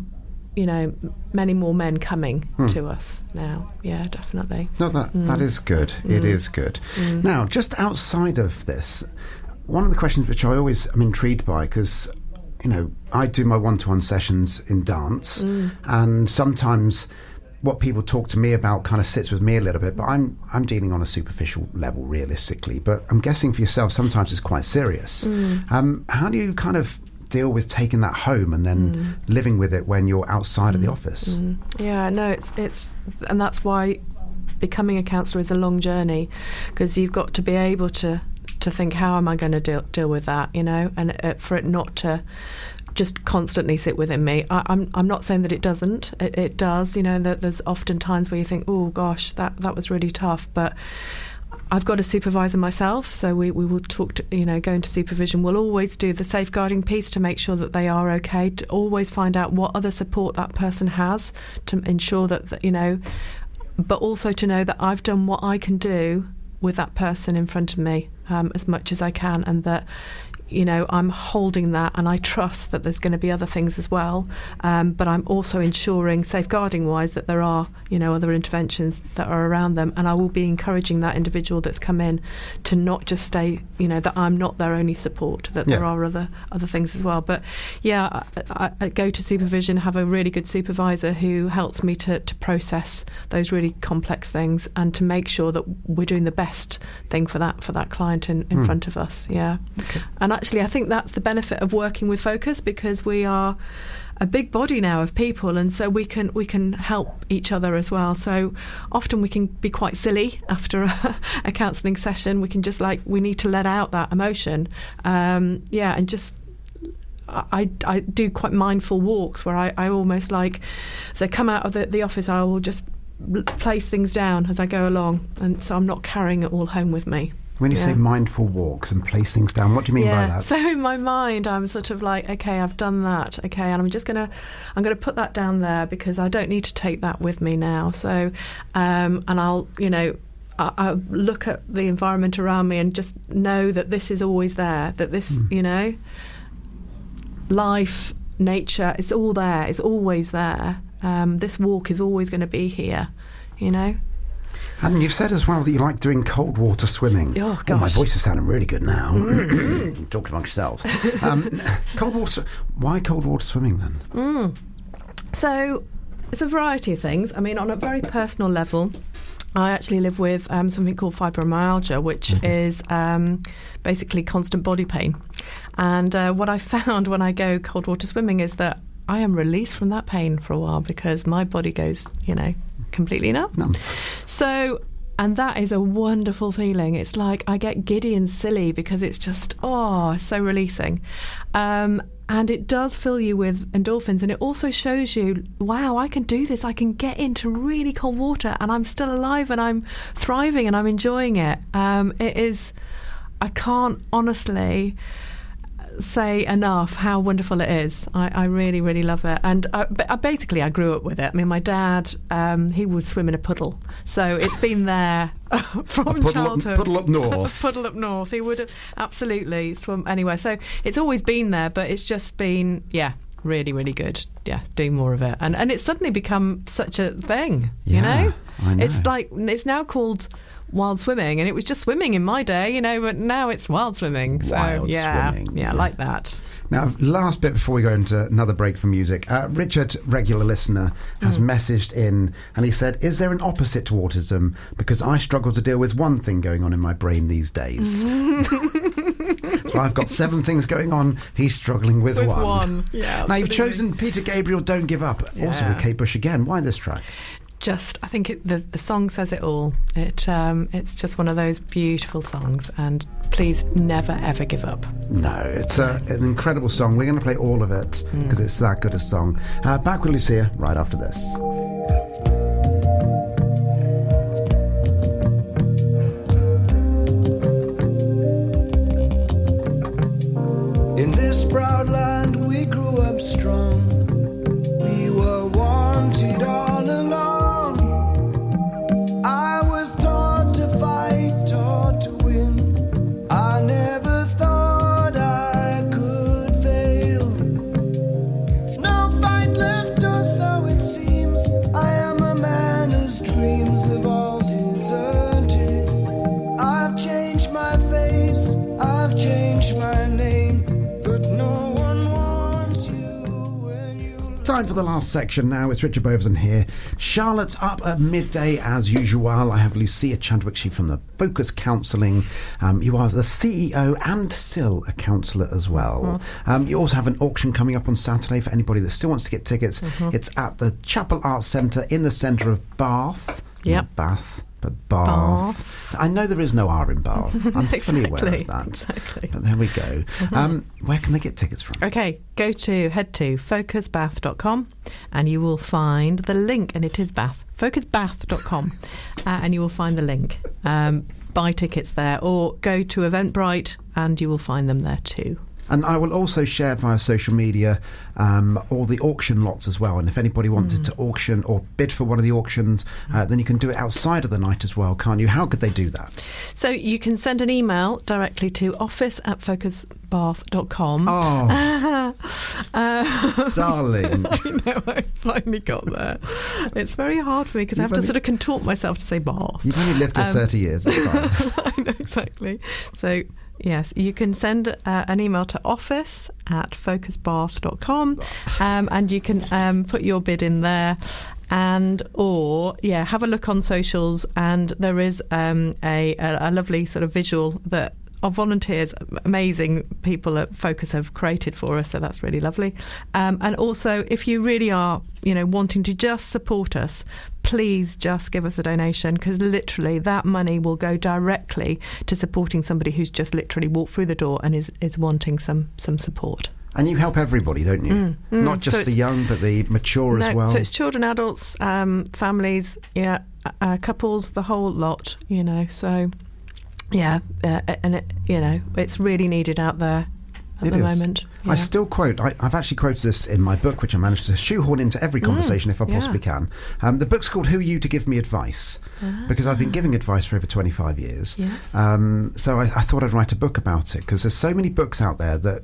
many more men coming to us now. Yeah, definitely. No, that is good. It is good. Now, just outside of this, one of the questions which I always am intrigued by, because I do my one-to-one sessions in dance, and sometimes what people talk to me about kind of sits with me a little bit, but I'm dealing on a superficial level realistically. But I'm guessing for yourself, sometimes it's quite serious. How do you kind of deal with taking that home and then living with it when you're outside of the office? Yeah, no, it's and that's why becoming a counsellor is a long journey, because you've got to be able to think, how am I going to deal with that, and for it not to just constantly sit within me. I'm not saying that it doesn't. It does, that there's often times where you think, oh gosh, that was really tough, but I've got a supervisor myself, so we will talk to, go into supervision. We'll always do the safeguarding piece to make sure that they are okay, to always find out what other support that person has to ensure that but also to know that I've done what I can do with that person in front of me as much as I can, and that I'm holding that, and I trust that there's going to be other things as well, but I'm also ensuring, safeguarding wise, that there are other interventions that are around them, and I will be encouraging that individual that's come in to not just stay, that I'm not their only support, that there are other things as well. But yeah, I go to supervision, have a really good supervisor who helps me to process those really complex things, and to make sure that we're doing the best thing for that client in front of us. And actually, I think that's the benefit of working with Focus, because we are a big body now of people, and so we can help each other as well. So often we can be quite silly after a counselling session. We can just we need to let out that emotion, and just I do quite mindful walks where I almost as I come out of the office, I will just place things down as I go along, and so I'm not carrying it all home with me. When you say mindful walks and place things down, what do you mean by that? So in my mind, I'm sort of okay, I've done that, okay, and I'm gonna put that down there because I don't need to take that with me now. So, and I'll, I look at the environment around me and just know that this is always there, that this, life, nature, it's all there, it's always there. This walk is always going to be here, And you've said as well that you like doing cold water swimming. Oh, gosh. My voice is sounding really good now. Talking amongst yourselves. Cold water. Why cold water swimming then? So it's a variety of things. I mean, on a very personal level, I actually live with something called fibromyalgia, which is basically constant body pain. And what I found when I go cold water swimming is that I am released from that pain for a while, because my body goes, completely numb. So, and that is a wonderful feeling. It's like I get giddy and silly because it's just, so releasing. And it does fill you with endorphins, and it also shows you, wow, I can do this. I can get into really cold water and I'm still alive and I'm thriving and I'm enjoying it. It is, I can't honestly say enough how wonderful it is. I really, really love it. And basically, I grew up with it. I mean, my dad, he would swim in a puddle. So it's been there from childhood. Puddle up north. Puddle up north. He would have absolutely swum anywhere. So it's always been there, but it's just been, really, really good. Yeah, doing more of it. And it's suddenly become such a thing, you know? I know. It's now called wild swimming, and it was just swimming in my day, but now it's wild swimming. So, Wild swimming. Yeah, like that. Now, last bit before we go into another break for music, Richard, regular listener, has messaged in and he said, is there an opposite to autism? Because I struggle to deal with one thing going on in my brain these days. So I've got 7 things going on. He's struggling with one. Yeah, now, you've chosen Peter Gabriel, Don't Give Up. Yeah. Also with Kate Bush again. Why this track? I think the song says it all. It's just one of those beautiful songs, and please never ever give up. No, it's an incredible song. We're going to play all of it because it's that good a song. Back with Lucia right after this. In this proud land we grew up strong. We were wanted all along. I was taught to fight, taught to win. I never thought I could fail. No fight left, or so it seems. I am a man whose dreams have all deserted. I've changed my face, I've changed my name, but no one wants you when you... Time for the last section now. It's Richard Beauvoisin here. Charlotte's up at midday as usual. I have Lucia Chadwick, she from the Focus Counselling. You are the CEO and still a counsellor as well. You also have an auction coming up on Saturday for anybody that still wants to get tickets. It's at the Chapel Arts Centre in the centre of Bath. Yep. Not Bath, but Bath. I know there is no R in Bath. I'm fully aware of that. Exactly. But there we go. Where can they get tickets from? Okay, head to focusbath.com and you will find the link, and it is Bath, focusbath.com, and you will find the link. Buy tickets there, or go to Eventbrite and you will find them there too. And I will also share via social media all the auction lots as well. And if anybody wanted to auction or bid for one of the auctions, then you can do it outside of the night as well, can't you? How could they do that? So you can send an email directly to office@focusbath.com. Oh, darling. I know, I finally got there. It's very hard for me because I have to sort of contort myself to say Bath. You've only lived for 30 years. It's fine. I know, exactly. So, yes, you can send an email to office@focusbath.com and you can put your bid in there, and have a look on socials, and there is a lovely sort of visual that our volunteers, amazing people at Focus have created for us, so that's really lovely. And also, if you really are, wanting to just support us, please just give us a donation, because literally that money will go directly to supporting somebody who's just literally walked through the door and is wanting some support. And you help everybody, don't you? Not just the young, but the mature as well. So it's children, adults, families, couples, the whole lot, So, and it's really needed out there at the moment. Yeah. I still quote, I've actually quoted this in my book, which I managed to shoehorn into every conversation if I possibly can. The book's called Who Are You to Give Me Advice? Because I've been giving advice for over 25 years. Yes. So I thought I'd write a book about it, because there's so many books out there that...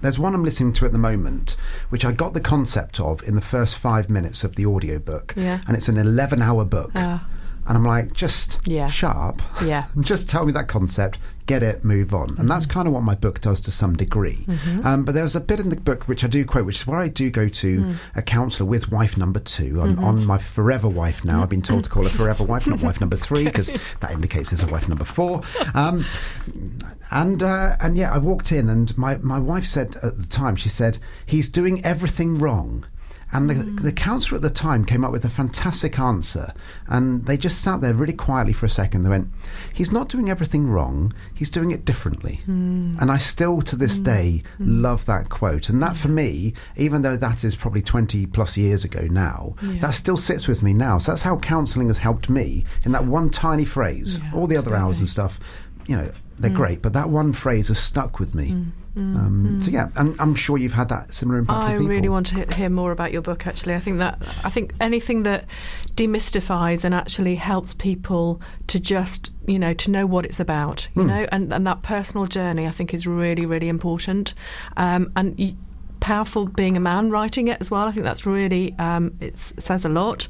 there's one I'm listening to at the moment, which I got the concept of in the first 5 minutes of the audiobook. Yeah. And it's an 11-hour book. And I'm like, just shut up. Yeah. Just tell me that concept, get it, move on. And that's kind of what my book does to some degree. But there's a bit in the book which I do quote, which is where I do go to a counsellor with wife number 2. I'm on my forever wife now. I've been told to call her forever wife, not wife number 3, because that indicates there's a wife number 4. I walked in, and my wife said at the time, she said, he's doing everything wrong. And the counsellor at the time came up with a fantastic answer, and they just sat there really quietly for a second. They went, he's not doing everything wrong, he's doing it differently. And I still, to this day, love that quote. And that, for me, even though that is probably 20 plus years ago now, that still sits with me now. So that's how counselling has helped me, in that one tiny phrase. All the other hours and stuff, they're great, but that one phrase has stuck with me. So yeah, and I'm sure you've had that similar impact with people. I really want to hear more about your book, actually. I think anything that demystifies and actually helps people to just, to know what it's about, and that personal journey, I think, is really, really important. Powerful being a man writing it as well. I think that's really it says a lot.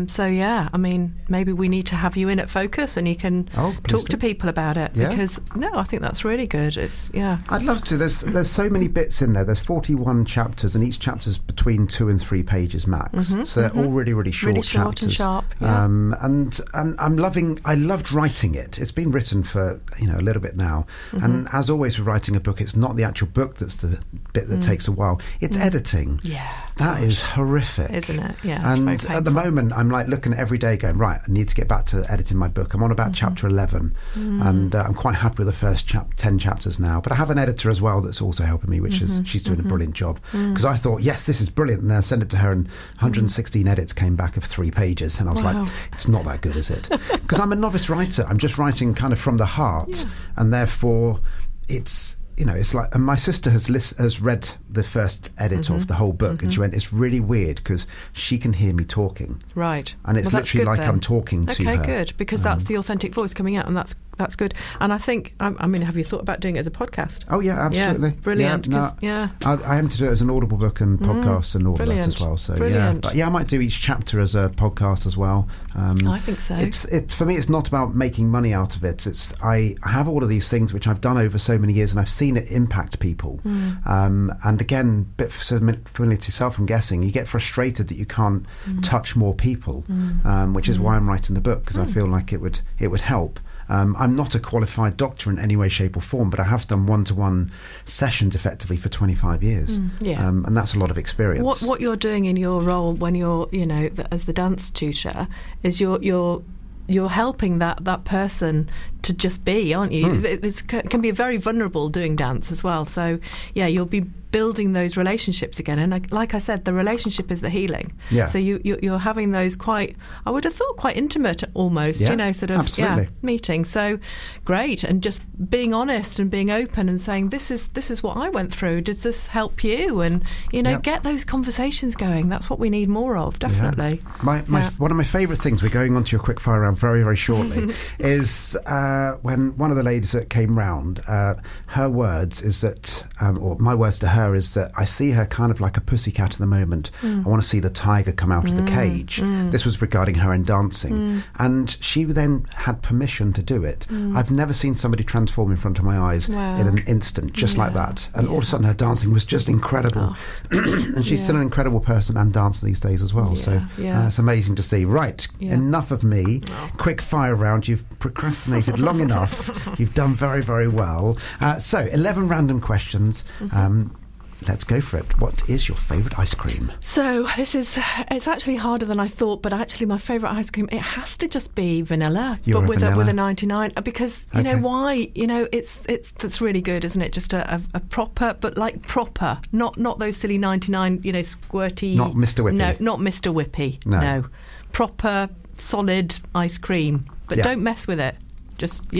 So yeah, I mean, maybe we need to have you in at Focus and you can talk to people about it, because I think that's really good. I'd love to. There's so many bits in there. There's 41 chapters, and each chapter's between 2 and 3 pages max. So they're all really, really short really short chapters. and sharp. Yeah. And I loved writing it. It's been written for a little bit now, and as always with writing a book, it's not the actual book that's the bit that takes a while. It's editing. Yeah. That is horrific. Isn't it? Yeah. And very painful. at the moment, I'm like looking every day going, right, I need to get back to editing my book. I'm on about chapter 11, and I'm quite happy with the first 10 chapters now. But I have an editor as well that's also helping me, which is, she's doing a brilliant job. Because I thought, yes, this is brilliant. And then I sent it to her, and 116 edits came back of 3 pages. And I was like, it's not that good, is it? Because I'm a novice writer. I'm just writing kind of from the heart. And therefore, it's like, and my sister has read the first edit of the whole book, and she went, it's really weird because she can hear me talking. Right. And it's literally like I'm talking to her. Okay, good, because that's the authentic voice coming out, and that's good. And I think, have you thought about doing it as a podcast? Oh, yeah, absolutely. Yeah, brilliant. I aim to do it as an Audible book and podcast and all that as well. So, brilliant. But I might do each chapter as a podcast as well. I think so. For me, it's not about making money out of it. I have all of these things which I've done over so many years, and I've seen it impact people. And again, a bit familiar to yourself, I'm guessing, you get frustrated that you can't touch more people, which is why I'm writing the book, because I feel like it would help. I'm not a qualified doctor in any way, shape or form, but I have done one-to-one sessions effectively for 25 years. And that's a lot of experience. What you're doing in your role when you're, as the dance tutor, is you're helping that person to just be, aren't you? It can be very vulnerable doing dance as well. So, you'll be building those relationships again. And like I said, the relationship is the healing. Yeah. So you're having those quite, I would have thought, quite intimate almost, meetings. So great. And just being honest and being open and saying, this is what I went through. Does this help you? And, get those conversations going. That's what we need more of, definitely. Yeah. One of my favourite things, we're going on to your quick fire round very, very shortly, is when one of the ladies that came round, her words is that, or my words to her is that I see her kind of like a pussycat at the moment. I want to see the tiger come out of the cage. This was regarding her in dancing. And she then had permission to do it. I've never seen somebody transform in front of my eyes in an instant, just like that. And all of a sudden her dancing was just incredible. And she's still an incredible person and dancer these days as well. So it's amazing to see. Right, enough of me. Quick fire round. You've procrastinated long enough. You've done very, very well. So 11 random questions. Let's go for it. What is your favourite ice cream? So it's actually harder than I thought, but actually my favourite ice cream, it has to just be vanilla, but with a 99, because you know why? It's really good, isn't it? Just a proper, but like proper, not those silly 99, squirty. Not Mr. Whippy. No, not Mr. Whippy. No. Proper, solid ice cream, but don't mess with it. Just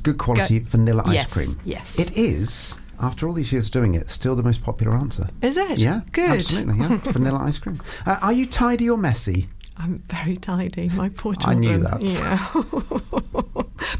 good quality vanilla ice cream. Yes. It is. After all these years doing it, still the most popular answer. Is it? Yeah, good. Absolutely, yeah. Vanilla ice cream. Are you tidy or messy? I'm very tidy, my poor children. I knew that. Yeah.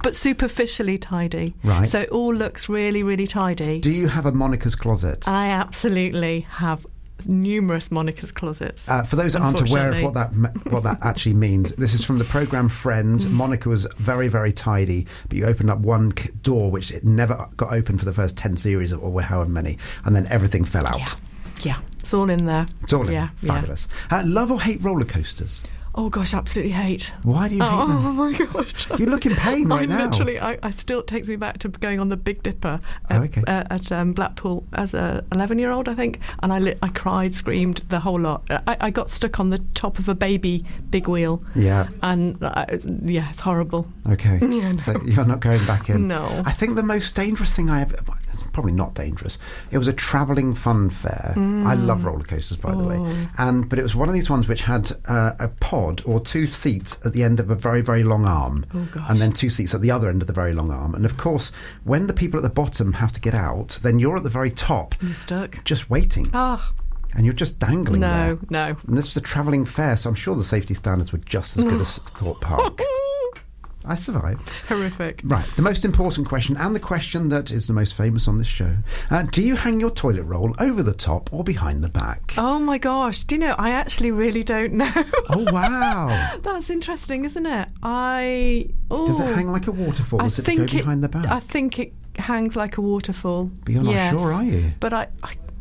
But superficially tidy. Right. So it all looks really, really tidy. Do you have a Monica's closet? I absolutely have numerous Monica's closets. For those that aren't aware of what that actually means, this is from the programme Friends. Monica was very, very tidy, but you opened up one door which it never got open for the first 10 series or however many, and then everything fell out. Yeah. It's all in there. It's all in. Fabulous. Love or hate roller coasters? Oh gosh, absolutely hate. Why do you hate them? Oh my gosh. You look in pain right now. Literally, I still, it takes me back to going on the Big Dipper at Blackpool as a 11-year-old, I think, and I cried, screamed, the whole lot. I got stuck on the top of a baby big wheel. Yeah. And it's horrible. Okay. Yeah, no. So you're not going back in? No. I think the most dangerous thing I ever... it's probably not dangerous. It was a travelling fun fair. I love roller coasters, by the way. But it was one of these ones which had a pod or 2 seats at the end of a very, very long arm. Oh, gosh. And then 2 seats at the other end of the very long arm. And of course, when the people at the bottom have to get out, then you're at the very top. You're stuck. Just waiting. Oh. And you're just dangling there. No. And this was a travelling fair, so I'm sure the safety standards were just as good as Thorpe Park. I survived. Horrific. Right, the most important question, and the question that is the most famous on this show. Do you hang your toilet roll over the top or behind the back? Oh my gosh. Do you know, I actually really don't know. Oh, wow. That's interesting, isn't it? Does it hang like a waterfall? Does it go behind the back? I think it hangs like a waterfall. But you're not sure, are you? But I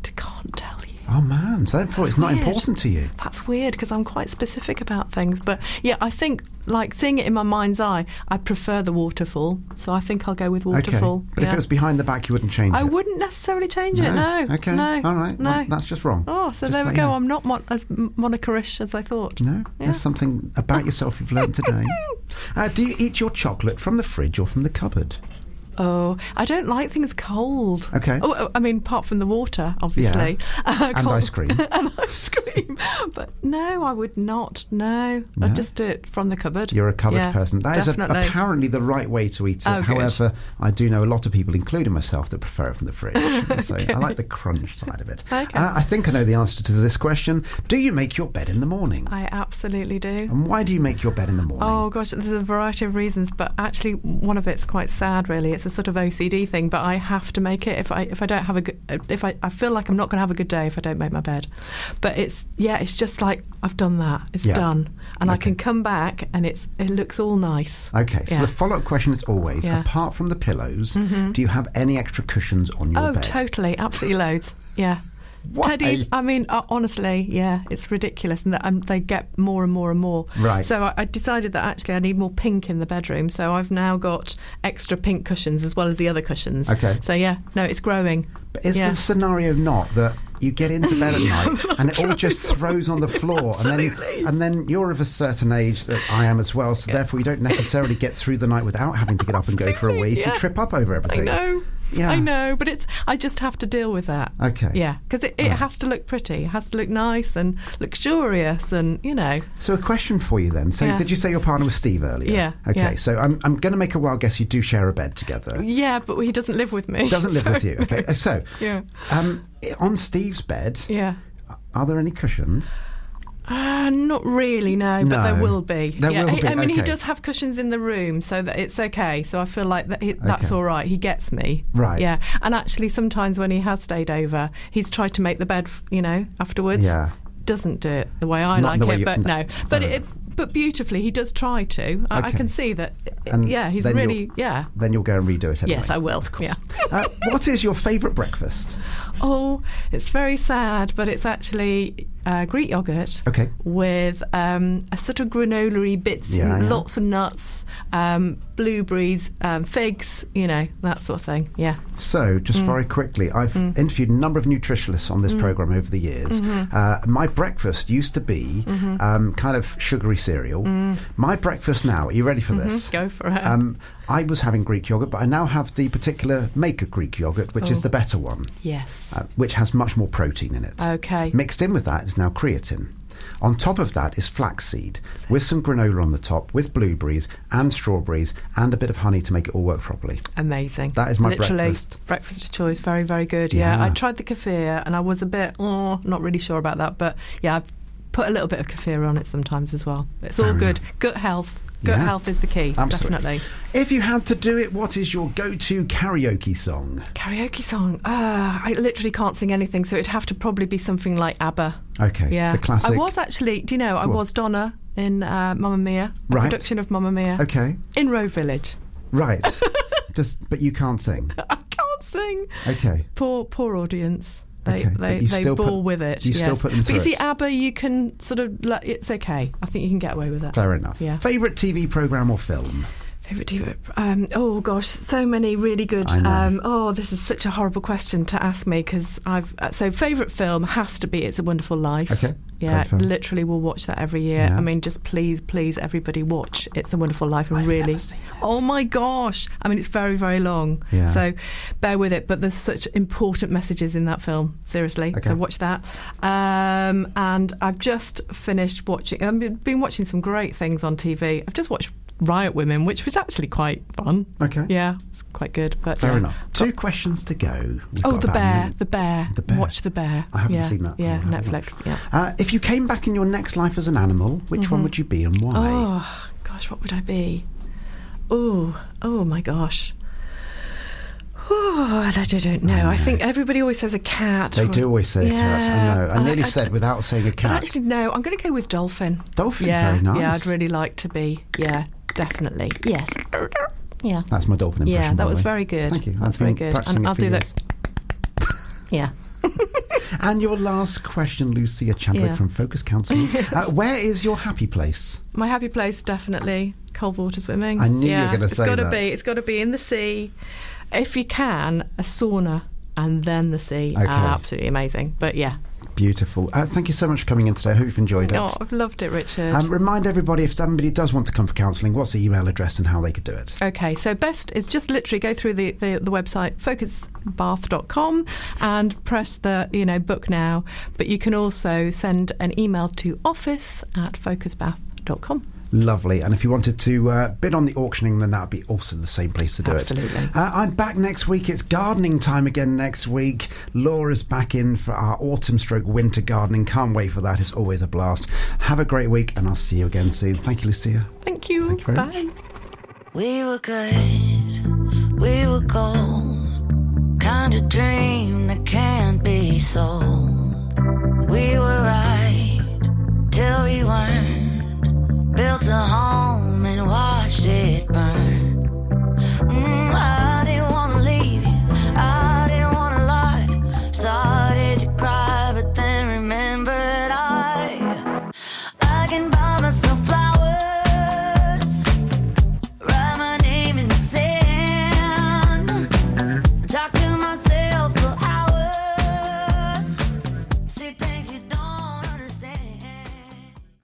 can't tell you. Oh, man. So therefore it's not important to you. That's weird, because I'm quite specific about things. But yeah, I think, like, seeing it in my mind's eye, I prefer the waterfall. So I think I'll go with waterfall. Okay. But if it was behind the back, you wouldn't change it? I wouldn't necessarily change it, no. Okay. No. All right. No. Well, that's just wrong. Oh, so just there we go. I'm not as Monica-ish as I thought. No? Yeah. There's something about yourself you've learned today. Do you eat your chocolate from the fridge or from the cupboard? Oh, I don't like things cold. Okay. Oh, I mean, apart from the water, obviously. Yeah. And ice cream. And ice cream. But no, I would not. No. I'd just do it from the cupboard. You're a cupboard person. That is definitely. Apparently the right way to eat it. Oh, However, I do know a lot of people, including myself, that prefer it from the fridge. So I like the crunch side of it. Okay. I think I know the answer to this question. Do you make your bed in the morning? I absolutely do. And why do you make your bed in the morning? Oh gosh, there's a variety of reasons, but actually one of it's quite sad, really. It's a sort of OCD thing, but I have to make it if I don't have a good, I feel like I'm not going to have a good day if I don't make my bed. But it's just like I've done that. It's done, and I can come back and it looks all nice. Okay, so the follow-up question is always, apart from the pillows, do you have any extra cushions on your bed? Oh, totally, absolutely loads. Yeah. What Teddies, I mean, honestly, it's ridiculous, and they get more and more and more. Right. So I decided that actually I need more pink in the bedroom, so I've now got extra pink cushions as well as the other cushions. Okay. So it's growing. But is the scenario not that you get into bed at night and it all just throws on the floor, and then you're of a certain age that I am as well, so therefore you don't necessarily get through the night without having to get up and go for a wee to trip up over everything. I know. Yeah. I know, but I just have to deal with that. Okay. Yeah, because it has to look pretty. It has to look nice and luxurious, and So a question for you then. So did you say your partner was Steve earlier? Yeah. Okay, yeah. so I'm going to make a wild guess you do share a bed together. Yeah, but he doesn't live with me. Doesn't live with you. Okay, so on Steve's bed, are there any cushions? Not really, no, but there will be. There will be. I mean, he does have cushions in the room, so that it's okay. So I feel like that's all right. He gets me. Right. Yeah. And actually, sometimes when he has stayed over, he's tried to make the bed, afterwards. Yeah. Doesn't do it the way I like it, but no. But beautifully, he does try to. I can see that. He's really. Then you'll go and redo it anyway. Yes, I will. Of course. Yeah. What is your favourite breakfast? Oh, it's very sad, but it's actually Greek yogurt. Okay. With a sort of granola-y bits, and lots of nuts, blueberries, figs, that sort of thing. Yeah. So, just very quickly, I've interviewed a number of nutritionalists on this programme over the years. My breakfast used to be kind of sugary cereal. My breakfast now, are you ready for this? Go for it. I was having Greek yogurt, but I now have the particular Maker Greek yogurt, which is the better one. Yes. Which has much more protein in it. Okay. Mixed in with that is now creatine. On top of that is flaxseed, with some granola on the top, with blueberries and strawberries and a bit of honey to make it all work properly. Amazing. That is my breakfast of choice. Very, very good. Yeah. I tried the kefir and I was a bit, not really sure about that. But yeah, I've put a little bit of kefir on it sometimes as well. It's all good. Good health. Good health is the key. Absolutely. Definitely. If you had to do it, what is your go-to karaoke song? Karaoke song? I literally can't sing anything, so it'd have to probably be something like ABBA. Okay. Yeah. The classic. I was actually, I was Donna in Mamma Mia, a production of Mamma Mia. Okay. In Roe Village. Right. But you can't sing. I can't sing. Okay. Poor audience. They still ball with it. You still put them through. But you see, ABBA, you can sort of, it's okay. I think you can get away with it. Fair enough. Yeah. Favourite TV programme or film? Favourite TV? Oh gosh, so many really good. I know. This is such a horrible question to ask me because so favourite film has to be It's a Wonderful Life. Okay. Yeah, Great film. literally we'll watch that every year. Yeah. I mean, just please everybody watch It's a Wonderful Life and I've really. never seen it. Oh my gosh! I mean, it's very very long. Yeah. So bear with it, but there's such important messages in that film. Seriously, Okay. so watch that. And I've just finished watching. I've been watching some great things on TV. I've just watched Riot Women, which was actually quite fun. Okay. Yeah, it's quite good. But Fair yeah. enough. 2 questions to go. We've Oh, got The about a Bear. minute. The Bear. The Bear. Watch The Bear. I haven't Yeah, seen that. Yeah, I'll have a Netflix. watch. Yeah. If you came back in your next life as an animal, which one would you be and why? Oh gosh, what would I be? Oh my gosh. Oh, I don't know. I think everybody always says a cat. They do always say a cat. I know. I nearly I- said without saying a But cat. actually, no. I'm going to go with dolphin. Dolphin, Yeah, very nice. yeah. I'd really like to be. Yeah, definitely. Yes. Yeah. That's my dolphin impression. Yeah, by that the was way. very good. Thank you. That's I've very been good. practicing And it I'll for do years. that. Yeah. And your last question, Lucia Chadwick Yeah. from Focus Counselling. Where is your happy place? My happy place, definitely cold water swimming. I knew you were gonna say It's got to that. be. It's got to be in the sea. If you can, a sauna and then the sea. Okay. Absolutely amazing. But yeah. Beautiful. Thank you so much for coming in today. I hope you've enjoyed it. Oh, I've loved it, Richard. Remind everybody, if somebody does want to come for counselling, what's the email address and how they could do it? Okay, so best is just literally go through the website focusbath.com and press the book now. But you can also send an email to office@focusbath.com. Lovely. And if you wanted to bid on the auctioning, then that would be also the same place to do Absolutely. it. I'm back next week. It's gardening time again next week. Laura's back in for our autumn/winter gardening. Can't wait for that. It's always a blast. Have a great week, and I'll see you again soon. Thank you, Lucia. Thank you. Thank you very Bye. much. We were good, we were gold, kind of dream that can't be sold. We were right till we weren't, built a home and watched it burn.